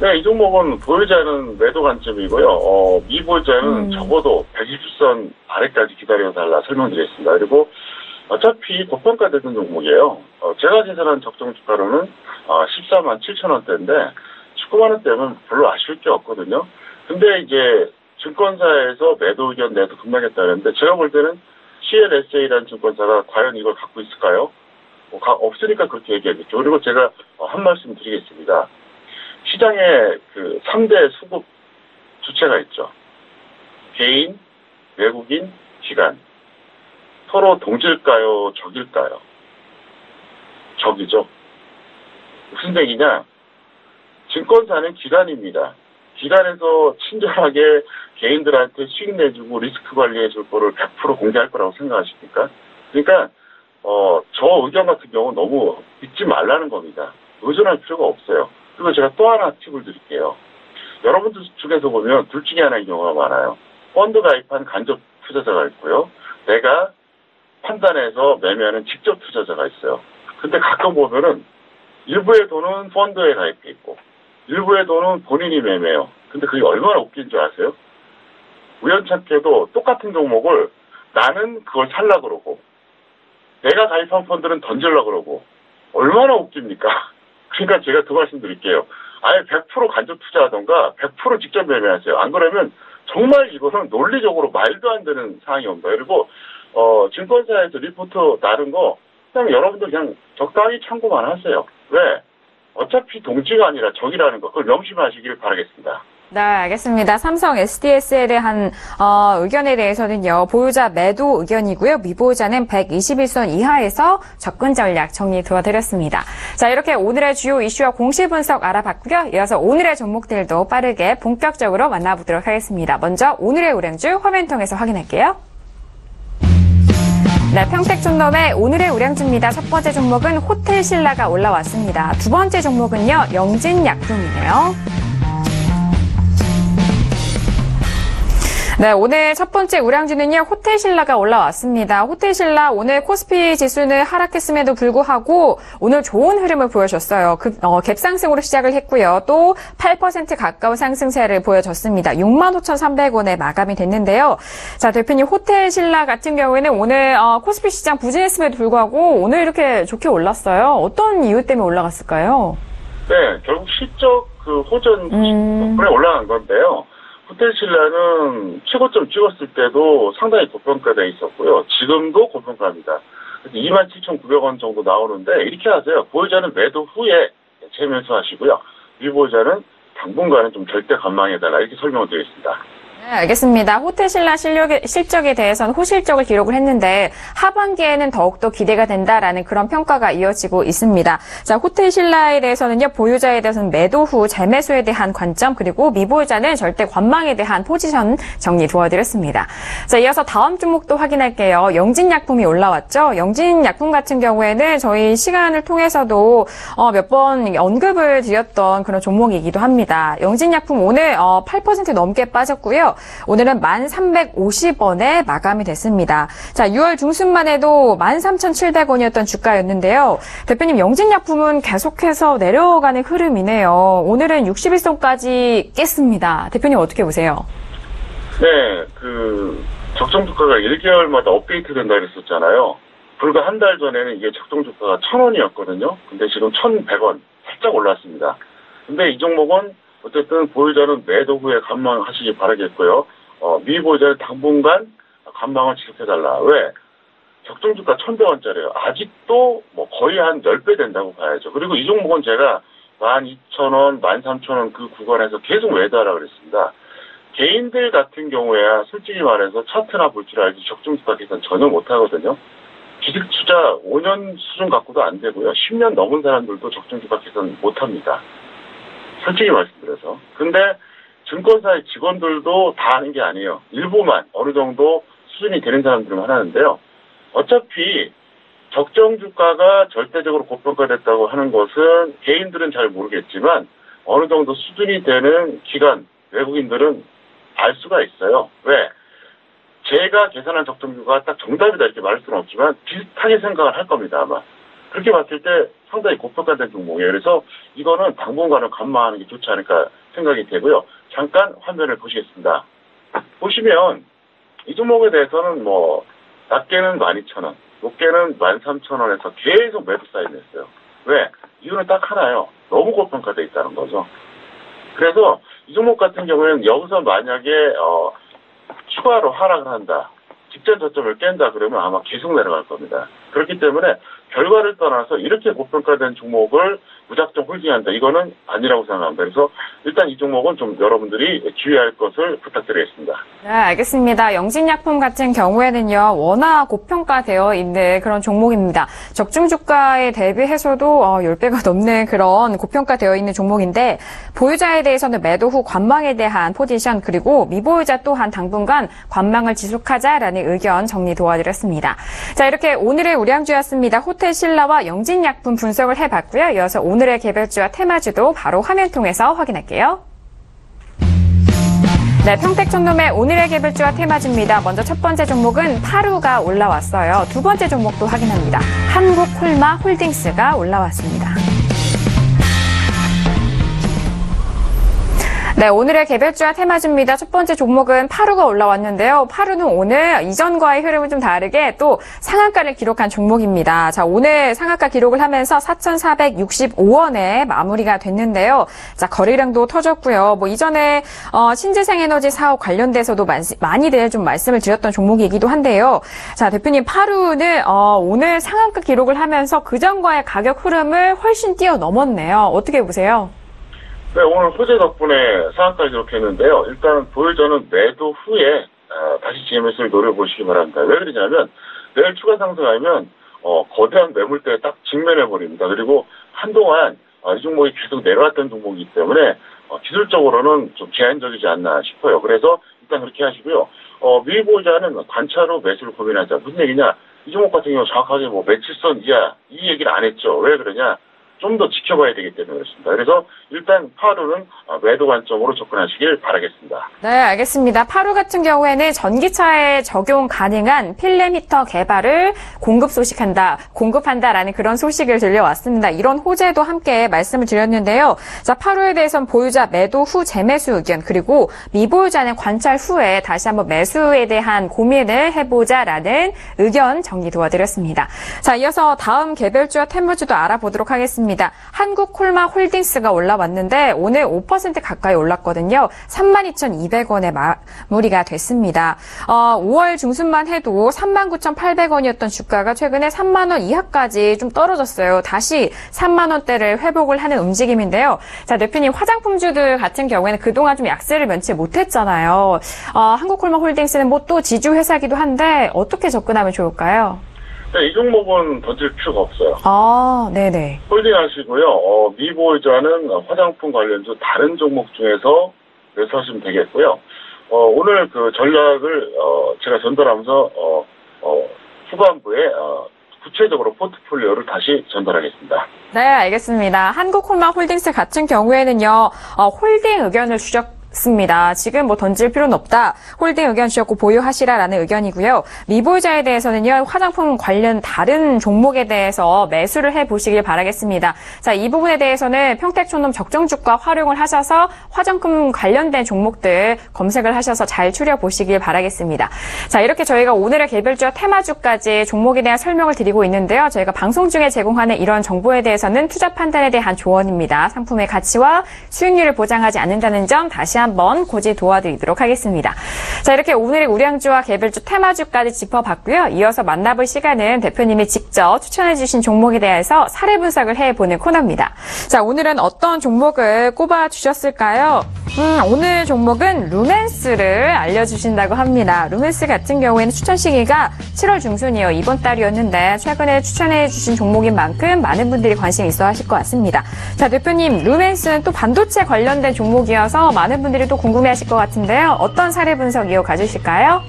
C: 네, 이 종목은 보유자는 매도 관점이고요. 미보유자는 적어도 120선 아래까지 기다려달라 설명드렸습니다. 그리고 어차피 고평가되는 종목이에요. 제가 계산한 적정 주가로는 14만 7천 원대인데 19만 원대면 별로 아쉬울 게 없거든요. 근데 이제 증권사에서 매도 의견 내도 급락했다는데 제가 볼 때는 CLSA라는 증권사가 과연 이걸 갖고 있을까요? 없으니까 그렇게 얘기하겠죠. 그리고 제가 한 말씀 드리겠습니다. 시장에 그 3대 수급 주체가 있죠. 개인, 외국인, 기관. 서로 동질까요? 적일까요? 적이죠. 무슨 얘기냐? 증권사는 기관입니다. 기관에서 친절하게 개인들한테 수익 내주고 리스크 관리해 줄 거를 100% 공개할 거라고 생각하십니까? 그러니까 저 의견 같은 경우는 너무 믿지 말라는 겁니다. 의존할 필요가 없어요. 그리고 제가 또 하나 팁을 드릴게요. 여러분들 중에서 보면 둘 중에 하나인 경우가 많아요. 펀드 가입한 간접 투자자가 있고요. 내가 판단해서 매매하는 직접 투자자가 있어요. 근데 가끔 보면은 일부의 돈은 펀드에 가입해 있고 일부의 돈은 본인이 매매해요. 근데 그게 얼마나 웃긴 줄 아세요? 우연찮게도 똑같은 종목을 나는 그걸 살라 그러고 내가 가입한 펀드는 던질라 그러고 얼마나 웃깁니까? 그러니까 제가 그 말씀 드릴게요. 아예 100% 간접 투자하던가 100% 직접 매매하세요. 안 그러면 정말 이거는 논리적으로 말도 안 되는 상황이 옵니다. 그리고 증권사에서 리포트 나른 거 그냥 여러분들 그냥 적당히 참고만 하세요. 왜? 어차피 동지가 아니라 적이라는 거 그걸 명심하시길 바라겠습니다.
B: 네, 알겠습니다. 삼성 SDS에 대한 의견에 대해서는요. 보유자 매도 의견이고요. 미보유자는 121선 이하에서 접근 전략 정리 도와드렸습니다. 자, 이렇게 오늘의 주요 이슈와 공시 분석 알아봤고요. 이어서 오늘의 종목들도 빠르게 본격적으로 만나보도록 하겠습니다. 먼저 오늘의 우량주 화면 통해서 확인할게요. 네, 평택촌놈의 오늘의 우량주입니다. 첫 번째 종목은 호텔신라가 올라왔습니다. 두 번째 종목은요. 영진약품이네요. 네, 오늘 첫 번째 우량주는요, 호텔신라가 올라왔습니다. 호텔신라 오늘 코스피 지수는 하락했음에도 불구하고 오늘 좋은 흐름을 보여줬어요. 갭상승으로 시작을 했고요. 또 8% 가까운 상승세를 보여줬습니다. 65,300원에 마감이 됐는데요. 자, 대표님 호텔신라 같은 경우에는 오늘 코스피 시장 부진했음에도 불구하고 오늘 이렇게 좋게 올랐어요. 어떤 이유 때문에 올라갔을까요?
C: 네, 결국 실적 호전 덕분에 올라간 건데요. 호텔신라는 최고점 찍었을 때도 상당히 고평가되어 있었고요. 지금도 고평가입니다. 그래서 27,900원 정도 나오는데 이렇게 하세요. 보유자는 매도 후에 재매수하시고요. 미보유자는 당분간은 좀 절대 관망해달라 이렇게 설명을 드리겠습니다.
B: 네, 알겠습니다. 호텔신라 실적에 대해서는 호실적을 기록을 했는데 하반기에는 더욱더 기대가 된다라는 그런 평가가 이어지고 있습니다. 자, 호텔신라에 대해서는요. 보유자에 대해서는 매도 후 재매수에 대한 관점 그리고 미보유자는 절대 관망에 대한 포지션 정리 도와드렸습니다. 자, 이어서 다음 종목도 확인할게요. 영진약품이 올라왔죠. 영진약품 같은 경우에는 저희 시간을 통해서도 몇 번 언급을 드렸던 그런 종목이기도 합니다. 영진약품 오늘 8% 넘게 빠졌고요. 오늘은 1,350원에 마감이 됐습니다. 자, 6월 중순만 해도 13,700원이었던 주가였는데요. 대표님, 영진약품은 계속해서 내려가는 흐름이네요. 오늘은 61선까지 깼습니다. 대표님 어떻게 보세요?
C: 네, 적정 주가가 1개월마다 업데이트 된다 그랬었잖아요. 불과 한 달 전에는 이게 적정 주가가 1,000원이었거든요. 근데 지금 1,100원 살짝 올랐습니다. 근데 이 종목은 어쨌든 보유자는 매도 후에 관망하시기 바라겠고요. 미보유자는 당분간 관망을 지속해달라. 왜? 적정주가 1,100원짜리예요. 아직도 거의 한 10배 된다고 봐야죠. 그리고 이 종목은 제가 12,000원, 13,000원 그 구간에서 계속 매도하라고 그랬습니다. 개인들 같은 경우에야 솔직히 말해서 차트나 볼 줄 알지 적정주가 계산 전혀 못하거든요. 기득투자 5년 수준 갖고도 안 되고요. 10년 넘은 사람들도 적정주가 계산 못합니다. 솔직히 말씀드려서. 근데 증권사의 직원들도 다 하는 게 아니에요. 일부만 어느 정도 수준이 되는 사람들만 하는데요. 어차피 적정 주가가 절대적으로 고평가됐다고 하는 것은 개인들은 잘 모르겠지만 어느 정도 수준이 되는 기관, 외국인들은 알 수가 있어요. 왜? 제가 계산한 적정 주가가 딱 정답이다 이렇게 말할 수는 없지만 비슷하게 생각을 할 겁니다, 아마. 그렇게 봤을 때 상당히 고평가된 종목이에요. 그래서 이거는 당분간은 관망하는 게 좋지 않을까 생각이 되고요. 잠깐 화면을 보시겠습니다. 보시면 이 종목에 대해서는 낮게는 12,000원, 높게는 13,000원에서 계속 매도 사인했어요. 왜? 이유는 딱 하나예요. 너무 고평가돼 있다는 거죠. 그래서 이 종목 같은 경우에는 여기서 만약에 추가로 하락을 한다. 직전 저점을 깬다 그러면 아마 계속 내려갈 겁니다. 그렇기 때문에 결과를 떠나서 이렇게 고평가된 종목을 무작정 홀딩한다. 이거는 아니라고 생각합니다. 그래서 일단 이 종목은 좀 여러분들이 주의할 것을 부탁드리겠습니다.
B: 네, 알겠습니다. 영진약품 같은 경우에는요. 워낙 고평가되어 있는 그런 종목입니다. 적중주가에 대비해서도 10배가 넘는 그런 고평가되어 있는 종목인데 보유자에 대해서는 매도 후 관망에 대한 포지션 그리고 미보유자 또한 당분간 관망을 지속하자라는 의견 정리 도와드렸습니다. 자, 이렇게 오늘의 우량주였습니다. 호텔신라와 영진약품 분석을 해봤고요. 이어서 오늘의 개별주와 테마주도 바로 화면 통해서 확인할게요. 네, 평택촌놈의 오늘의 개별주와 테마주입니다. 먼저 첫 번째 종목은 파루가 올라왔어요. 두 번째 종목도 확인합니다. 한국홀마홀딩스가 올라왔습니다. 네, 오늘의 개별주와 테마주입니다. 첫 번째 종목은 파루가 올라왔는데요. 파루는 오늘 이전과의 흐름은 좀 다르게 또 상한가를 기록한 종목입니다. 자, 오늘 상한가 기록을 하면서 4,465원에 마무리가 됐는데요. 자, 거래량도 터졌고요. 이전에 신재생에너지 사업 관련돼서도 많이들 좀 말씀을 드렸던 종목이기도 한데요. 자, 대표님 파루는 오늘 상한가 기록을 하면서 그전과의 가격 흐름을 훨씬 뛰어넘었네요. 어떻게 보세요?
C: 네, 오늘 호재 덕분에 상한가를 기록했는데요. 일단 보유자는 매도 후에 다시 GMS를 노려보시기 바랍니다. 왜 그러냐면 내일 추가 상승하면 거대한 매물대에 딱 직면해버립니다. 그리고 한동안 이 종목이 계속 내려왔던 종목이기 때문에 기술적으로는 좀 제한적이지 않나 싶어요. 그래서 일단 그렇게 하시고요. 미보유자는 관찰 후 매수를 고민하자. 무슨 얘기냐? 이 종목 같은 경우 정확하게 뭐 며칠선 이하 이 얘기를 안 했죠. 왜 그러냐? 좀 더 지켜봐야 되기 때문에 그렇습니다. 그래서 일단 파루는 매도 관점으로 접근하시길 바라겠습니다.
B: 네, 알겠습니다. 파루 같은 경우에는 전기차에 적용 가능한 필름 히터 개발을 공급한다라는 그런 소식을 들려왔습니다. 이런 호재도 함께 말씀을 드렸는데요. 자, 파루에 대해서는 보유자 매도 후 재매수 의견, 그리고 미보유자는 관찰 후에 다시 한번 매수에 대한 고민을 해보자라는 의견 정리 도와드렸습니다. 자, 이어서 다음 개별주와 테무주도 알아보도록 하겠습니다. 한국콜마 홀딩스가 올라왔는데 오늘 5% 가까이 올랐거든요. 32,200원에 마무리가 됐습니다. 5월 중순만 해도 39,800원이었던 주가가 최근에 3만 원 이하까지 좀 떨어졌어요. 다시 3만 원대를 회복을 하는 움직임인데요. 자, 대표님, 화장품주들 같은 경우에는 그동안 좀 약세를 면치 못했잖아요. 한국콜마 홀딩스는 뭐 또 지주 회사기도 한데 어떻게 접근하면 좋을까요?
C: 이 종목은 던질 필요가 없어요.
B: 네네.
C: 홀딩 하시고요. 미보유자는 화장품 관련주 다른 종목 중에서 매수하시면 되겠고요. 오늘 그 전략을 제가 전달하면서 후반부에 구체적으로 포트폴리오를 다시 전달하겠습니다.
B: 네, 알겠습니다. 한국콜마 홀딩스 같은 경우에는요, 홀딩 의견을 주셨습니다. 지금 뭐 던질 필요는 없다. 홀딩 의견 주셨고 보유하시라라는 의견이고요. 미보유자에 대해서는요, 화장품 관련 다른 종목에 대해서 매수를 해보시길 바라겠습니다. 자, 이 부분에 대해서는 평택촌놈 적정주가 활용을 하셔서 화장품 관련된 종목들 검색을 하셔서 잘 추려보시길 바라겠습니다. 자, 이렇게 저희가 오늘의 개별주와 테마주까지 종목에 대한 설명을 드리고 있는데요. 저희가 방송 중에 제공하는 이런 정보에 대해서는 투자 판단에 대한 조언입니다. 상품의 가치와 수익률을 보장하지 않는다는 점 다시 한번 고지 도와드리도록 하겠습니다. 자, 이렇게 오늘의 우량주와 개별주, 테마주까지 짚어봤고요. 이어서 만나볼 시간은 대표님이 직접 추천해주신 종목에 대해서 사례 분석을 해보는 코너입니다. 자, 오늘은 어떤 종목을 꼽아주셨을까요? 오늘 종목은 루멘스를 알려주신다고 합니다. 루멘스 같은 경우에는 추천 시기가 7월 중순이요. 이번 달이었는데 최근에 추천해주신 종목인 만큼 많은 분들이 관심 있어 하실 것 같습니다. 자, 대표님, 루멘스는 또 반도체 관련된 종목이어서 많은 분들이 또 궁금해하실 것 같은데요. 어떤 사례 분석 이어가주실까요?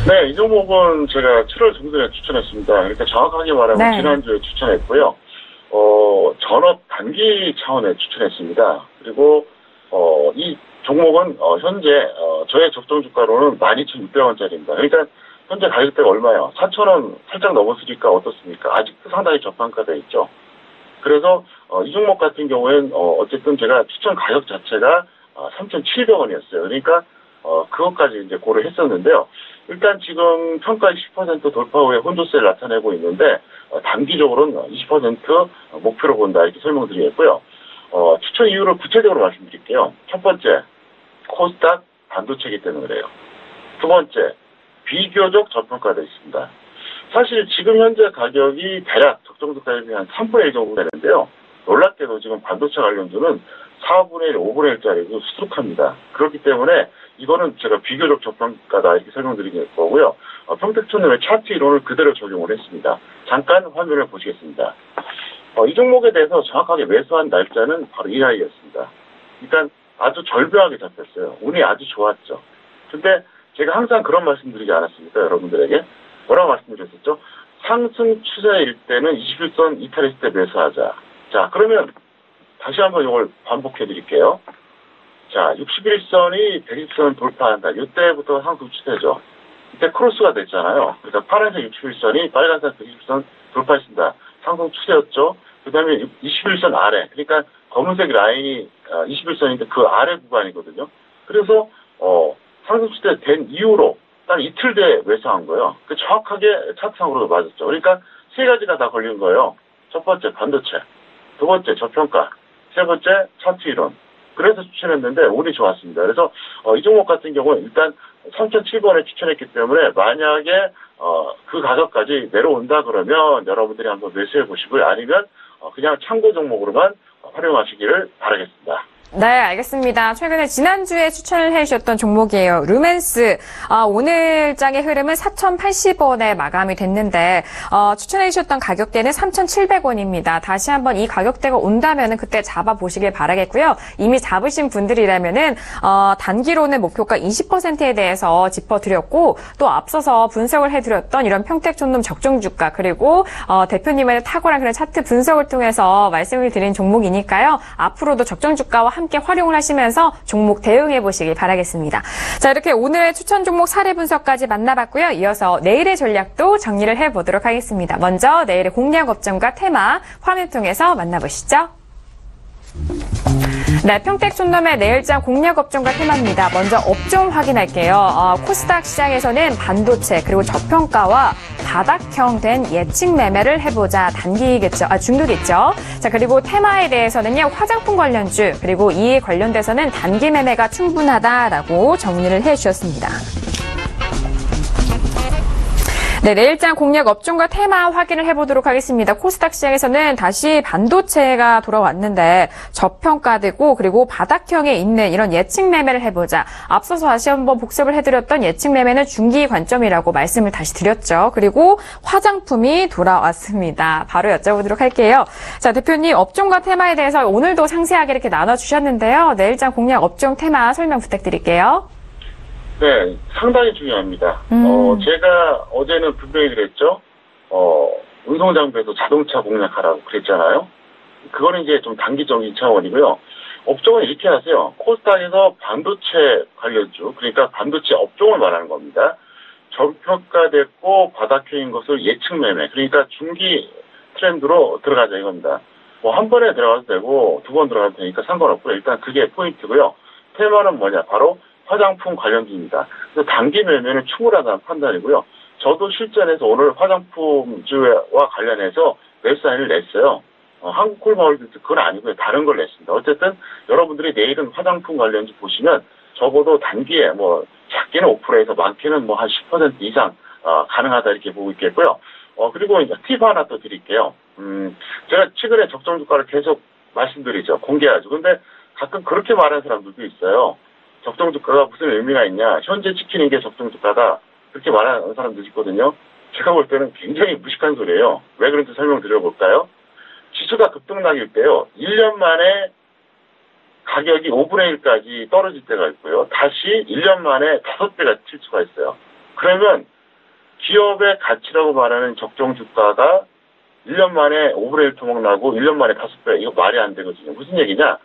C: 네, 이 종목은 제가 7월 중순에 추천했습니다. 그러니까 정확하게 말하면
B: 네.
C: 지난주에 추천했고요. 전업 단기 차원에 추천했습니다. 그리고 이 종목은 현재 저의 적정 주가로는 12,600원짜리입니다. 그러니까 현재 가격대가 얼마예요? 4,000원 살짝 넘었으니까 어떻습니까? 아직도 상당히 저평가되어 있죠. 그래서 이 종목 같은 경우에는 어쨌든 제가 추천 가격 자체가 3,700원이었어요. 그러니까 그것까지 이제 고려했었는데요. 일단 지금 평가의 10% 돌파 후에 혼조세를 나타내고 있는데 단기적으로는 20% 목표로 본다 이렇게 설명드리겠고요. 추천 이유를 구체적으로 말씀드릴게요. 첫 번째, 코스닥 반도체이기 때문에 그래요. 두 번째, 비교적 저평가되어 있습니다. 사실 지금 현재 가격이 대략 적정주가 대비 한 3분의 1 정도 되는데요. 놀랍게도 지금 반도체 관련주는 4분의 1, 5분의 1짜리도 수두룩합니다. 그렇기 때문에 이거는 제가 비교적 저평가다 이렇게 설명드리는 거고요. 평택촌놈의 차트 이론을 그대로 적용을 했습니다. 잠깐 화면을 보시겠습니다. 이 종목에 대해서 정확하게 매수한 날짜는 바로 이날이었습니다. 그러니까 아주 절묘하게 잡혔어요. 운이 아주 좋았죠. 근데 제가 항상 그런 말씀드리지 않았습니까? 여러분들에게. 뭐라고 말씀드렸었죠? 상승 추세일 때는 21선 이탈했을 때 매수하자. 자, 그러면 다시 한번 이걸 반복해 드릴게요. 자, 61선이 120선 돌파한다. 이때부터 상승 추세죠. 이때 크로스가 됐잖아요. 그러니까 파란색 61선이 빨간색 120선 돌파했습니다. 상승 추세였죠. 그 다음에 21선 아래. 그러니까 검은색 라인이 21선인데 그 아래 구간이거든요. 그래서 상승 추세 된 이후로 딱 이틀 뒤에 매수한 거예요. 그 정확하게 차트상으로도 맞았죠. 그러니까 세 가지가 다 걸린 거예요. 첫 번째 반도체, 두 번째 저평가, 세 번째 차트 이론. 그래서 추천했는데 운이 좋았습니다. 그래서 이 종목 같은 경우는 일단 3,700원에 추천했기 때문에 만약에 그 가격까지 내려온다 그러면 여러분들이 한번 매수해 보시고요. 아니면 그냥 참고 종목으로만 활용하시기를 바라겠습니다.
B: 네, 알겠습니다. 최근에 지난주에 추천을 해주셨던 종목이에요. 루멘스. 오늘장의 흐름은 4,080원에 마감이 됐는데 추천해주셨던 가격대는 3,700원입니다. 다시 한번 이 가격대가 온다면 그때 잡아보시길 바라겠고요. 이미 잡으신 분들이라면 단기로는 목표가 20%에 대해서 짚어드렸고 또 앞서서 분석을 해드렸던 이런 평택촌놈 적정주가 그리고 대표님의 탁월한 그런 차트 분석을 통해서 말씀을 드린 종목이니까요. 앞으로도 적정주가와 함께 활용을 하시면서 종목 대응해 보시길 바라겠습니다. 자, 이렇게 오늘 추천 종목 사례 분석까지 만나봤고요. 이어서 내일의 전략도 정리를 해보도록 하겠습니다. 먼저 내일의 공략 업종과 테마 화면 통해서 만나보시죠. 네, 평택촌놈의 내일장 공략 업종과 테마입니다. 먼저 업종 확인할게요. 코스닥 시장에서는 반도체 그리고 저평가와 바닥형 된 예측 매매를 해보자. 단기겠죠. 중도겠죠. 자, 그리고 테마에 대해서는요. 화장품 관련주 그리고 이에 관련돼서는 단기 매매가 충분하다라고 정리를 해주셨습니다. 네, 내일장 공략 업종과 테마 확인을 해보도록 하겠습니다. 코스닥 시장에서는 다시 반도체가 돌아왔는데 저평가되고 그리고 바닥형에 있는 이런 예측 매매를 해보자. 앞서서 다시 한번 복습을 해드렸던 예측 매매는 중기 관점이라고 말씀을 다시 드렸죠. 그리고 화장품이 돌아왔습니다. 바로 여쭤보도록 할게요. 자, 대표님 업종과 테마에 대해서 오늘도 상세하게 이렇게 나눠주셨는데요. 내일장 공략 업종 테마 설명 부탁드릴게요.
C: 네, 상당히 중요합니다. 제가 어제는 분명히 그랬죠. 운송장비에서 자동차 공략하라고 그랬잖아요. 그거는 이제 좀 단기적인 차원이고요. 업종은 이렇게 하세요. 코스닥에서 반도체 관련주, 그러니까 반도체 업종을 말하는 겁니다. 저평가됐고 바닥형인 것을 예측 매매, 그러니까 중기 트렌드로 들어가자 이겁니다. 뭐 한 번에 들어가도 되고 두 번 들어가도 되니까 상관없고요. 일단 그게 포인트고요. 테마는 뭐냐? 바로 화장품 관련주입니다. 그래서 단기 매매는 충분하다는 판단이고요. 저도 실전에서 오늘 화장품주와 관련해서 매수사인을 냈어요. 한국콜마을도 그건 아니고요. 다른 걸 냈습니다. 어쨌든 여러분들이 내일은 화장품 관련주 보시면 적어도 단기에 뭐 작게는 5%에서 많게는 뭐 한 10% 이상 가능하다 이렇게 보고 있겠고요. 그리고 이제 팁 하나 또 드릴게요. 제가 최근에 적정주가를 계속 말씀드리죠. 공개하죠. 근데 가끔 그렇게 말하는 사람들도 있어요. 적정주가가 무슨 의미가 있냐. 현재 지키는 게 적정주가다. 그렇게 말하는 사람들도 있거든요. 제가 볼 때는 굉장히 무식한 소리예요. 왜 그런지 설명드려볼까요? 지수가 급등락일 때요. 1년 만에 가격이 5분의 1까지 떨어질 때가 있고요. 다시 1년 만에 5배가 칠 수가 있어요. 그러면 기업의 가치라고 말하는 적정주가가 1년 만에 5분의 1 토막나고 1년 만에 5배. 이거 말이 안 되거든요. 무슨 얘기냐.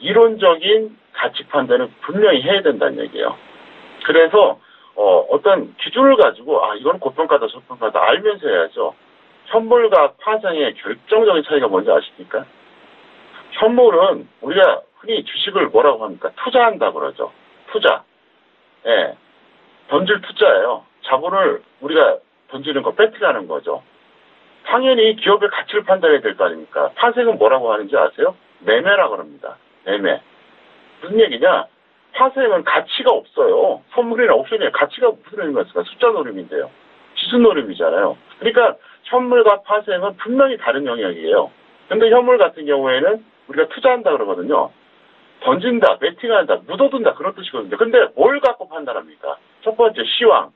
C: 이론적인 가치 판단은 분명히 해야 된다는 얘기예요. 그래서 어떤 기준을 가지고 이건 고평가다 저평가다 알면서 해야죠. 현물과 파생의 결정적인 차이가 뭔지 아십니까? 현물은 우리가 흔히 주식을 뭐라고 합니까? 투자한다 그러죠. 투자. 예. 던질 투자예요. 자본을 우리가 던지는 거 배팅하는 거죠. 당연히 기업의 가치를 판단해야 될 거 아닙니까? 파생은 뭐라고 하는지 아세요? 매매라고 합니다. 매매. 무슨 얘기냐? 파생은 가치가 없어요. 선물이나 옵션이 가치가 무슨 의미가 있을까? 숫자 노름인데요. 지수 노름이잖아요. 그러니까 현물과 파생은 분명히 다른 영역이에요. 근데 현물 같은 경우에는 우리가 투자한다 그러거든요. 던진다, 배팅한다, 묻어둔다 그런 뜻이거든요. 근데 뭘 갖고 판단합니까? 첫 번째 시황,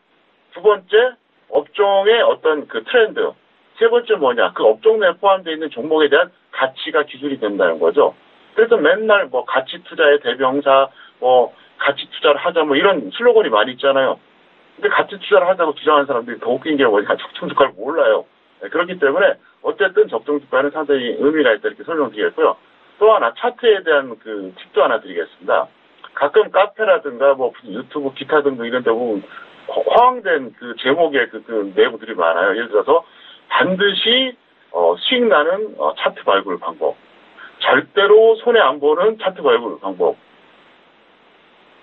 C: 두 번째 업종의 어떤 그 트렌드, 세 번째 뭐냐? 그 업종 내에 포함되어 있는 종목에 대한 가치가 기준이 된다는 거죠. 그래서 맨날 뭐 가치 투자의 대명사, 뭐 가치 투자를 하자 뭐 이런 슬로건이 많이 있잖아요. 근데 가치 투자를 하자고 주장하는 사람들이 더 웃긴 게 뭐냐? 적정주가를 몰라요. 네, 그렇기 때문에 어쨌든 적정주가는 상당히 의미가 있다 이렇게 설명드리겠고요. 또 하나 차트에 대한 그 팁도 하나 드리겠습니다. 가끔 카페라든가 뭐 유튜브 기타 등등 이런 데 보면 허황된 그 제목의 그 내부들이 많아요. 예를 들어서 반드시 수익 나는 차트 발굴 방법. 절대로 손해 안 보는 차트 발굴 방법.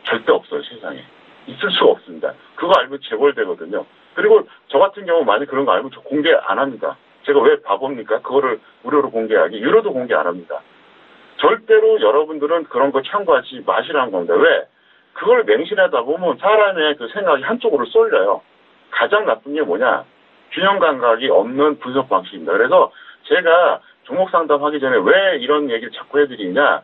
C: 절대 없어요, 세상에. 있을 수가 없습니다. 그거 알면 재벌되거든요. 그리고 저 같은 경우 만약 그런 거 알면 저 공개 안 합니다. 제가 왜 바보입니까? 그거를 무료로 공개하기. 유료도 공개 안 합니다. 절대로 여러분들은 그런 거 참고하지 마시라는 겁니다. 왜? 그걸 맹신하다 보면 사람의 그 생각이 한쪽으로 쏠려요. 가장 나쁜 게 뭐냐? 균형 감각이 없는 분석 방식입니다. 그래서 제가 종목 상담하기 전에 왜 이런 얘기를 자꾸 해드리냐?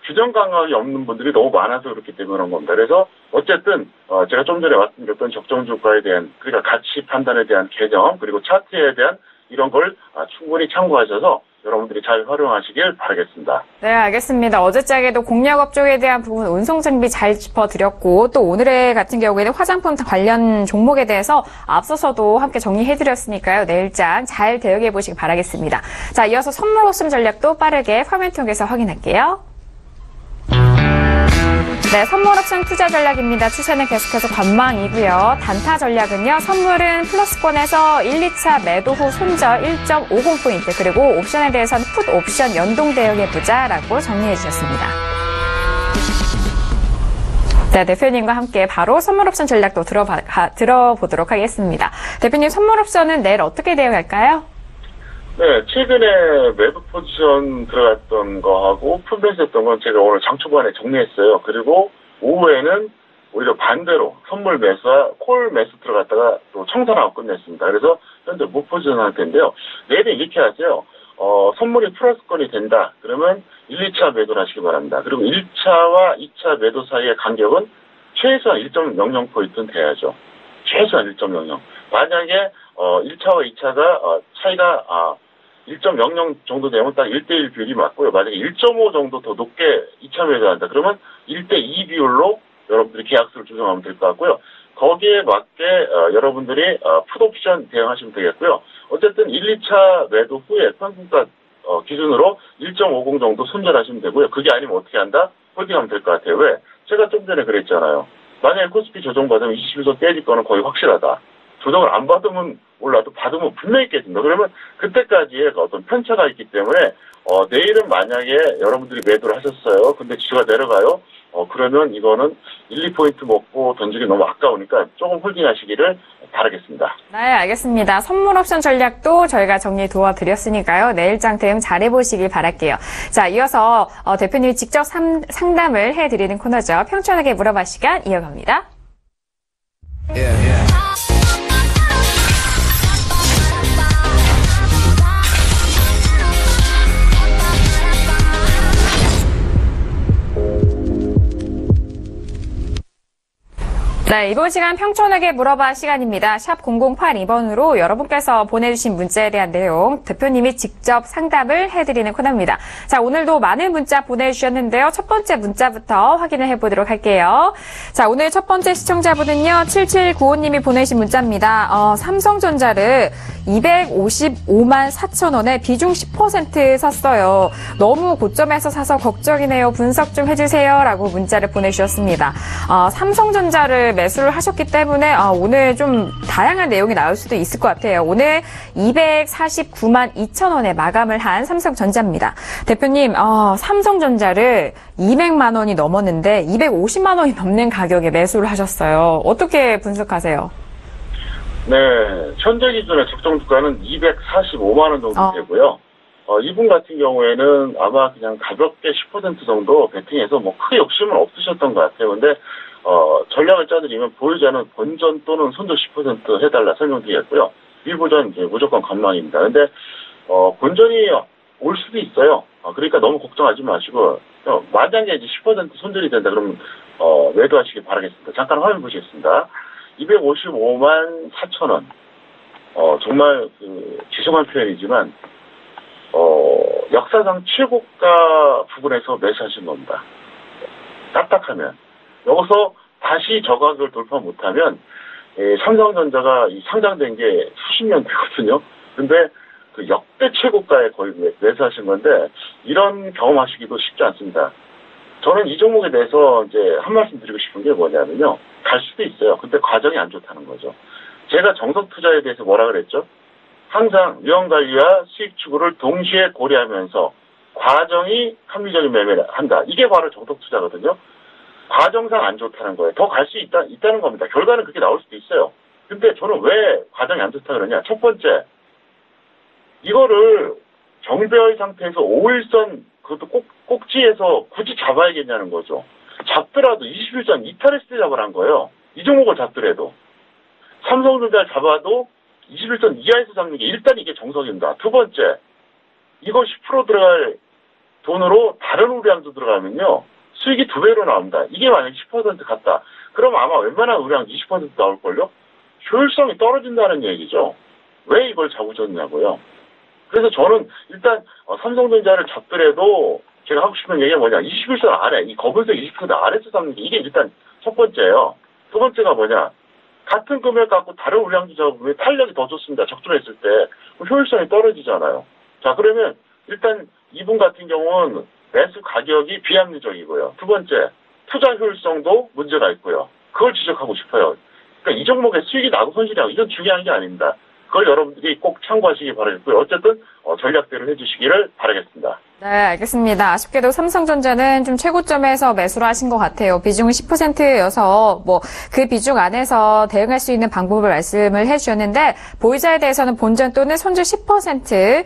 C: 균형 감각이 없는 분들이 너무 많아서 그렇기 때문에 그런 겁니다. 그래서 어쨌든 제가 좀 전에 말씀드렸던 적정주가에 대한 그러니까 가치 판단에 대한 개념 그리고 차트에 대한 이런 걸 충분히 참고하셔서 여러분들이 잘 활용하시길 바라겠습니다.
B: 네, 알겠습니다. 어제짝에도 공약업 쪽에 대한 부분 운송정비 잘 짚어드렸고 또 오늘의 같은 경우에는 화장품 관련 종목에 대해서 앞서서도 함께 정리해드렸으니까요. 내일장 잘 대응해보시기 바라겠습니다. 자, 이어서 선물 옵션 전략도 빠르게 화면 통해서 확인할게요. 네, 선물 옵션 투자 전략입니다. 추세는 계속해서 관망이고요. 단타 전략은요. 선물은 플러스권에서 1, 2차 매도 후 손절 1.50포인트 그리고 옵션에 대해서는 풋 옵션 연동 대응해보자라고 정리해 주셨습니다. 네, 대표님과 함께 바로 선물 옵션 전략도 들어보도록 하겠습니다. 대표님, 선물 옵션은 내일 어떻게 대응할까요?
C: 네, 최근에 매도 포지션 들어갔던 거하고 풀매수했던 건 제가 오늘 장 초반에 정리했어요. 그리고 오후에는 오히려 반대로 선물 매수와 콜 매수 들어갔다가 또 청산하고 끝냈습니다. 그래서 현재 무포지션 상태인데요. 내일은 이렇게 하세요. 선물이 플러스권이 된다. 그러면 1, 2차 매도를 하시기 바랍니다. 그리고 1차와 2차 매도 사이의 간격은 최소한 1.00포인트는 돼야죠. 최소한 1.00. 만약에 1차와 2차가 차이가 1.00 정도 되면 딱 1대1 비율이 맞고요. 만약에 1.5 정도 더 높게 2차 매도한다. 그러면 1대2 비율로 여러분들이 계약수를 조정하면 될 것 같고요. 거기에 맞게 여러분들이 풋옵션 대응하시면 되겠고요. 어쨌든 1, 2차 매도 후에 평균가 기준으로 1.50 정도 손절하시면 되고요. 그게 아니면 어떻게 한다? 홀딩하면 될 것 같아요. 왜? 제가 좀 전에 그랬잖아요. 만약에 코스피 조정받으면 21선 깨질 거는 거의 확실하다. 조정을 안 받으면 몰라도 받으면 분명히 깨진다. 그러면 그때까지의 어떤 편차가 있기 때문에 내일은 만약에 여러분들이 매도를 하셨어요. 근데 지수가 내려가요. 그러면 이거는 1, 2포인트 먹고 던지기 너무 아까우니까 조금 홀딩하시기를 바라겠습니다.
B: 네, 알겠습니다. 선물 옵션 전략도 저희가 정리 도와드렸으니까요. 내일장 대응 잘해보시길 바랄게요. 자, 이어서 대표님이 직접 상담을 해드리는 코너죠. 평촌하게 물어봐 시간 이어갑니다. 네, 이번 시간 평촌에게 물어봐 시간입니다. 샵 0082번으로 여러분께서 보내주신 문자에 대한 내용 대표님이 직접 상담을 해드리는 코너입니다. 자, 오늘도 많은 문자 보내주셨는데요. 첫 번째 문자부터 확인을 해보도록 할게요. 자, 오늘 첫 번째 시청자분은요. 7795님이 보내신 문자입니다. 삼성전자를 255만 4천 원에 비중 10% 샀어요. 너무 고점에서 사서 걱정이네요. 분석 좀 해주세요. 라고 문자를 보내주셨습니다. 삼성전자를 매수를 하셨기 때문에 오늘 좀 다양한 내용이 나올 수도 있을 것 같아요. 오늘 249만 2천 원에 마감을 한 삼성전자입니다. 대표님, 삼성전자를 200만 원이 넘었는데 250만 원이 넘는 가격에 매수를 하셨어요. 어떻게 분석하세요?
C: 네, 현재 기준의 적정 주가는 245만 원 정도 되고요. 이분 같은 경우에는 아마 그냥 가볍게 10% 정도 베팅해서 뭐 크게 욕심은 없으셨던 것 같아요. 근데 전략을 짜드리면 보유자는 본전 또는 손절 10% 해달라 설명드리겠고요. 일부전 이제 무조건 관망입니다. 근데 본전이 올 수도 있어요. 그러니까 너무 걱정하지 마시고 만약에 이제 10% 손절이 된다 그러면 매도하시길 바라겠습니다. 잠깐 화면 보시겠습니다. 255만 4천 원. 정말 죄송한 표현이지만 역사상 최고가 부분에서 매수하신 겁니다. 딱딱하면. 여기서 다시 저 가격을 돌파 못하면 삼성전자가 상장된 게 수십 년 되거든요. 근데 그 역대 최고가에 거의 매수하신 건데 이런 경험하시기도 쉽지 않습니다. 저는 이 종목에 대해서 이제 한 말씀 드리고 싶은 게 뭐냐면요. 갈 수도 있어요. 근데 과정이 안 좋다는 거죠. 제가 정석 투자에 대해서 뭐라 그랬죠? 항상 위험 관리와 수익 추구를 동시에 고려하면서 과정이 합리적인 매매를 한다. 이게 바로 정석 투자거든요. 과정상 안 좋다는 거예요. 더 갈 수 있다는 겁니다. 결과는 그렇게 나올 수도 있어요. 근데 저는 왜 과정이 안 좋다 그러냐. 첫 번째, 이거를 정배열 상태에서 5일선 그것도 꼭지에서 굳이 잡아야겠냐는 거죠. 잡더라도 21선 이탈했을 때 잡으라는 거예요. 이 종목을 잡더라도. 삼성전자를 잡아도 21선 이하에서 잡는 게 일단 이게 정석입니다. 두 번째, 이거 10% 들어갈 돈으로 다른 우량주 들어가면요. 수익이 2배로 나옵니다. 이게 만약 10% 갔다. 그럼 아마 웬만한 우량 20% 나올걸요? 효율성이 떨어진다는 얘기죠. 왜 이걸 잡으셨냐고요. 그래서 저는 일단 삼성전자를 잡더라도 제가 하고 싶은 얘기가 뭐냐. 21선 아래, 이 검은색 20% 아래에서 잡는 게 이게 일단 첫 번째예요. 두 번째가 뭐냐. 같은 금액 갖고 다른 우량주 잡으면 탄력이 더 좋습니다. 적중했을 때. 효율성이 떨어지잖아요. 자, 그러면 일단 이분 같은 경우는 매수 가격이 비합리적이고요. 두 번째, 투자 효율성도 문제가 있고요. 그걸 지적하고 싶어요. 그러니까 이 종목에 수익이 나고 손실이 나고 이건 중요한 게 아닙니다. 그걸 여러분들이 꼭 참고하시기 바라겠고요. 어쨌든 전략대로 해주시기를 바라겠습니다.
B: 네, 알겠습니다. 아쉽게도 삼성전자는 좀 최고점에서 매수를 하신 것 같아요. 비중은 10%여서 그 비중 안에서 대응할 수 있는 방법을 말씀을 해주셨는데 보유자에 대해서는 본전 또는 손절 10%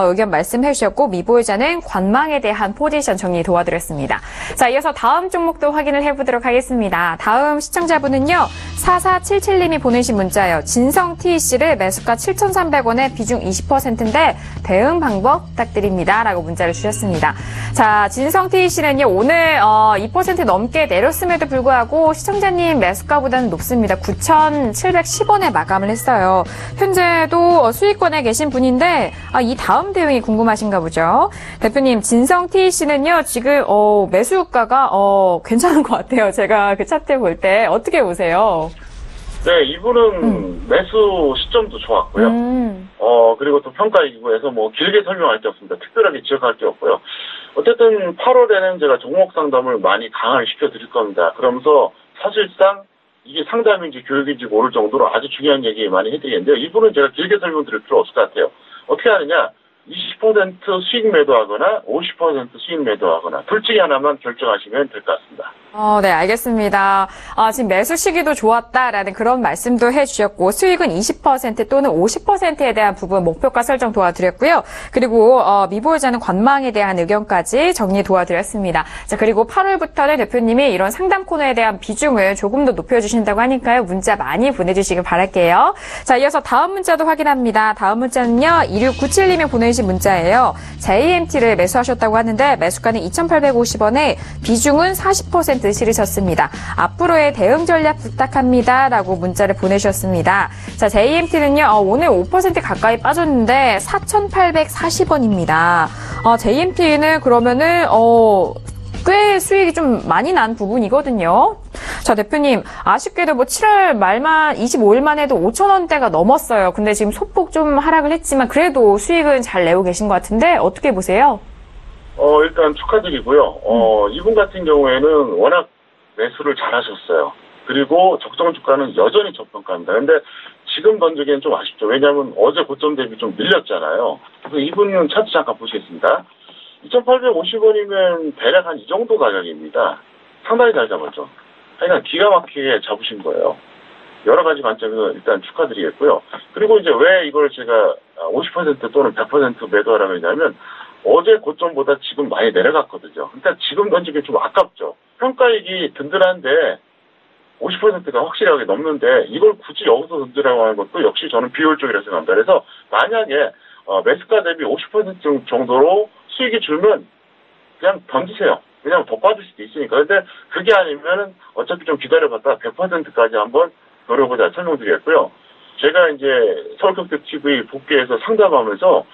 B: 의견 말씀해 주셨고 미보유자는 관망에 대한 포지션 정리 도와드렸습니다. 자, 이어서 다음 종목도 확인을 해보도록 하겠습니다. 다음 시청자분은요. 4477님이 보내신 문자예요. 진성 TEC를 매수가 7,300원에 비중 20%인데 대응 방법 부탁드립니다. 라고 문자를 주셨습니다. 자, 진성 TEC는요, 오늘 2% 넘게 내렸음에도 불구하고 시청자님 매수가보다는 높습니다. 9,710원에 마감을 했어요. 현재도 수익권에 계신 분인데 이 다음 대응이 궁금하신가 보죠. 대표님, 진성 TEC는요, 지금 매수가가 괜찮은 것 같아요. 제가 그 차트 볼 때 어떻게 보세요?
C: 네, 이분은 매수 시점도 좋았고요. 그리고 또 평가이기구에서 길게 설명할 게 없습니다. 특별하게 지적할 게 없고요. 어쨌든 8월에는 제가 종목 상담을 많이 강화를 시켜드릴 겁니다. 그러면서 사실상 이게 상담인지 교육인지 모를 정도로 아주 중요한 얘기 많이 해드리겠는데요. 이분은 제가 길게 설명드릴 필요 없을 것 같아요. 어떻게 하느냐. 20% 수익 매도하거나 50% 수익 매도하거나 둘 중에 하나만 결정하시면 될 것 같습니다.
B: 네, 알겠습니다. 지금 매수 시기도 좋았다라는 그런 말씀도 해주셨고 수익은 20% 또는 50%에 대한 부분 목표가 설정 도와드렸고요. 그리고 미보유자는 관망에 대한 의견까지 정리 도와드렸습니다. 자, 그리고 8월부터는 대표님이 이런 상담 코너에 대한 비중을 조금 더 높여주신다고 하니까요. 문자 많이 보내주시길 바랄게요. 자, 이어서 다음 문자도 확인합니다. 다음 문자는요. 2697님이 보내주신 문자예요. JMT를 매수하셨다고 하는데 매수가는 2,850원에 비중은 40% 실으셨습니다. 앞으로의 대응 전략 부탁합니다. 라고 문자를 보내주셨습니다. 자, JMT는요, 오늘 5% 가까이 빠졌는데 4,840원입니다. JMT는 그러면은, 꽤 수익이 좀 많이 난 부분이거든요. 자, 대표님, 아쉽게도 7월 말만, 25일만 해도 5,000원대가 넘었어요. 근데 지금 소폭 좀 하락을 했지만 그래도 수익은 잘 내고 계신 것 같은데 어떻게 보세요?
C: 일단 축하드리고요. 이분 같은 경우에는 워낙 매수를 잘 하셨어요. 그리고 적정 주가는 여전히 저평가입니다. 근데 지금 던지기엔 좀 아쉽죠. 왜냐하면 어제 고점 대비 좀 밀렸잖아요. 그래서 이분은 차트 잠깐 보시겠습니다. 2,850원이면 대략 한 이 정도 가격입니다. 상당히 잘 잡았죠. 하여간 기가 막히게 잡으신 거예요. 여러 가지 관점에서 일단 축하드리겠고요. 그리고 이제 왜 이걸 제가 50% 또는 100% 매도하라고 했냐면 어제 고점보다 지금 많이 내려갔거든요. 그러니까 지금 던지기 좀 아깝죠. 평가익이 든든한데 50%가 확실하게 넘는데 이걸 굳이 여기서 던지라고 하는 것도 역시 저는 비효율적이라고 생각합니다. 그래서 만약에 매수가 대비 50% 정도로 수익이 줄면 그냥 던지세요. 왜냐하면 더 빠질 수도 있으니까. 근데 그게 아니면은 어차피 좀 기다려봤다 100%까지 한번 노려보자 설명드리겠고요. 제가 이제 서울경제TV 복귀해서 상담하면서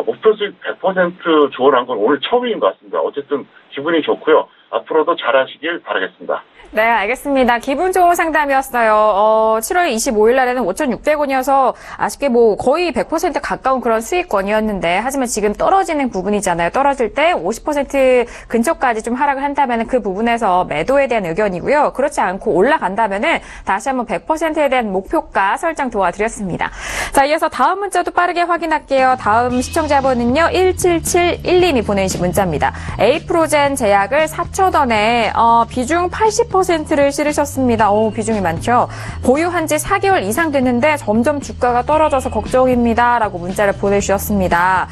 C: 목표 수익 100% 조언한 건 오늘 처음인 것 같습니다. 어쨌든 기분이 좋고요. 앞으로도 잘하시길 바라겠습니다.
B: 네, 알겠습니다. 기분 좋은 상담이었어요. 7월 25일 날에는 5,600원이어서 아쉽게 거의 100% 가까운 그런 수익권이었는데 하지만 지금 떨어지는 부분이잖아요. 떨어질 때 50% 근처까지 좀 하락을 한다면 그 부분에서 매도에 대한 의견이고요. 그렇지 않고 올라간다면은 다시 한번 100%에 대한 목표가 설정 도와드렸습니다. 자, 이어서 다음 문자도 빠르게 확인할게요. 다음 시청자번은요. 1771님이 보내주신 문자입니다. 에이프로젠 제약을 4,000원에 비중 80%를 실으셨습니다. 비중이 많죠. 보유한 지 4개월 이상 됐는데 점점 주가가 떨어져서 걱정입니다. 라고 문자를 보내주셨습니다.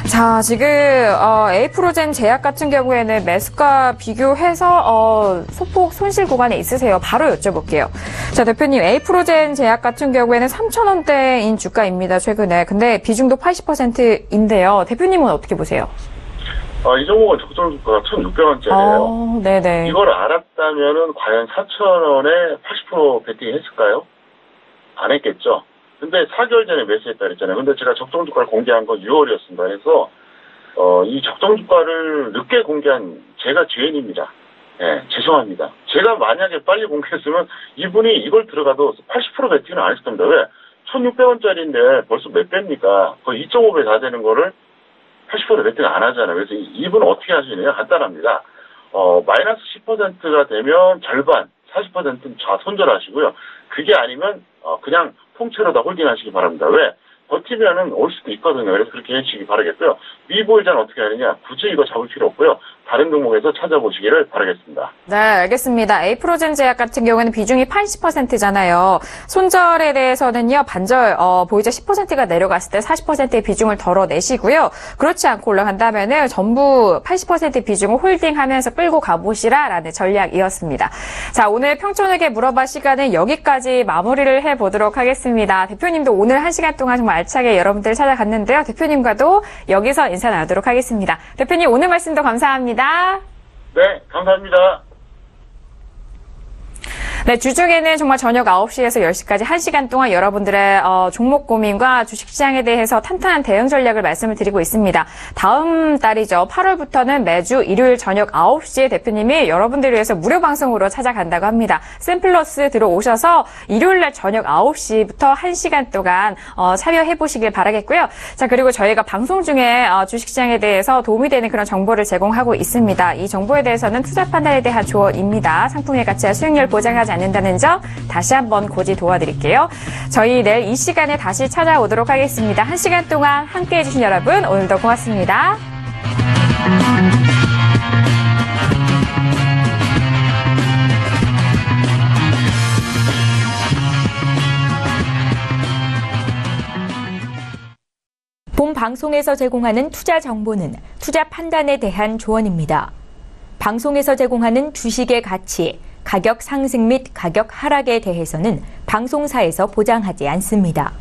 B: 자, 지금 에이프로젠 제약 같은 경우에는 매수가 비교해서 소폭 손실 구간에 있으세요. 바로 여쭤볼게요. 자, 대표님, 에이프로젠 제약 같은 경우에는 3,000원대인 주가입니다. 최근에. 근데 비중도 80%인데요. 대표님은 어떻게 보세요?
C: 이 종목은 적정 주가가 1,600원짜리예요.
B: 네네.
C: 이걸 알았다면은 과연 4,000원에 80% 베팅 했을까요? 안 했겠죠. 근데 4개월 전에 매수했다 그랬잖아요. 근데 제가 적정 주가를 공개한 건 6월이었습니다. 그래서 이 적정 주가를 늦게 공개한 제가 죄인입니다. 예, 죄송합니다. 제가 만약에 빨리 공개했으면 이분이 이걸 들어가도 80% 베팅은 안 했을 겁니다. 왜? 1,600원짜리인데 벌써 몇 배입니까? 거의 2.5배 다 되는 거를 80% 베팅 안 하잖아요. 그래서 이분은 어떻게 하시느냐? 간단합니다. 마이너스 10%가 되면 절반, 40%는 손절하시고요. 그게 아니면 그냥 통째로 다 홀딩하시기 바랍니다. 왜? 버티면은 올 수도 있거든요. 그래서 그렇게 해주시기 바라겠고요. 미보이자는 어떻게 하느냐? 굳이 이거 잡을 필요 없고요. 다른 종목에서 찾아보시기를 바라겠습니다.
B: 네, 알겠습니다. 에이프로젠 제약 같은 경우는 비중이 80%잖아요. 손절에 대해서는요, 반절, 보이자 10%가 내려갔을 때 40%의 비중을 덜어내시고요. 그렇지 않고 올라간다면은 전부 80% 비중을 홀딩하면서 끌고 가보시라라는 전략이었습니다. 자, 오늘 평촌에게 물어봐 시간은 여기까지 마무리를 해보도록 하겠습니다. 대표님도 오늘 1시간 동안 정말 알차게 여러분들 찾아갔는데요. 대표님과도 여기서 인사 나누도록 하겠습니다. 대표님 오늘 말씀도 감사합니다.
C: 네, 감사합니다.
B: 네, 주중에는 정말 저녁 9시에서 10시까지 1시간 동안 여러분들의 종목 고민과 주식시장에 대해서 탄탄한 대응 전략을 말씀을 드리고 있습니다. 다음 달이죠. 8월부터는 매주 일요일 저녁 9시에 대표님이 여러분들을 위해서 무료 방송으로 찾아간다고 합니다. 샘플러스 들어오셔서 일요일날 저녁 9시부터 1시간 동안 참여해보시길 바라겠고요. 자, 그리고 저희가 방송 중에 주식시장에 대해서 도움이 되는 그런 정보를 제공하고 있습니다. 이 정보에 대해서는 투자 판단에 대한 조언입니다. 상품의 가치와 수익률 보장하지 않는다는 점 다시 한번 고지 도와드릴게요. 저희 내일 이 시간에 다시 찾아오도록 하겠습니다. 1시간 동안 함께해 주신 여러분 오늘도 고맙습니다.
A: 본 방송에서 제공하는 투자 정보는 투자 판단에 대한 조언입니다. 방송에서 제공하는 주식의 가치, 가격 상승 및 가격 하락에 대해서는 방송사에서 보장하지 않습니다.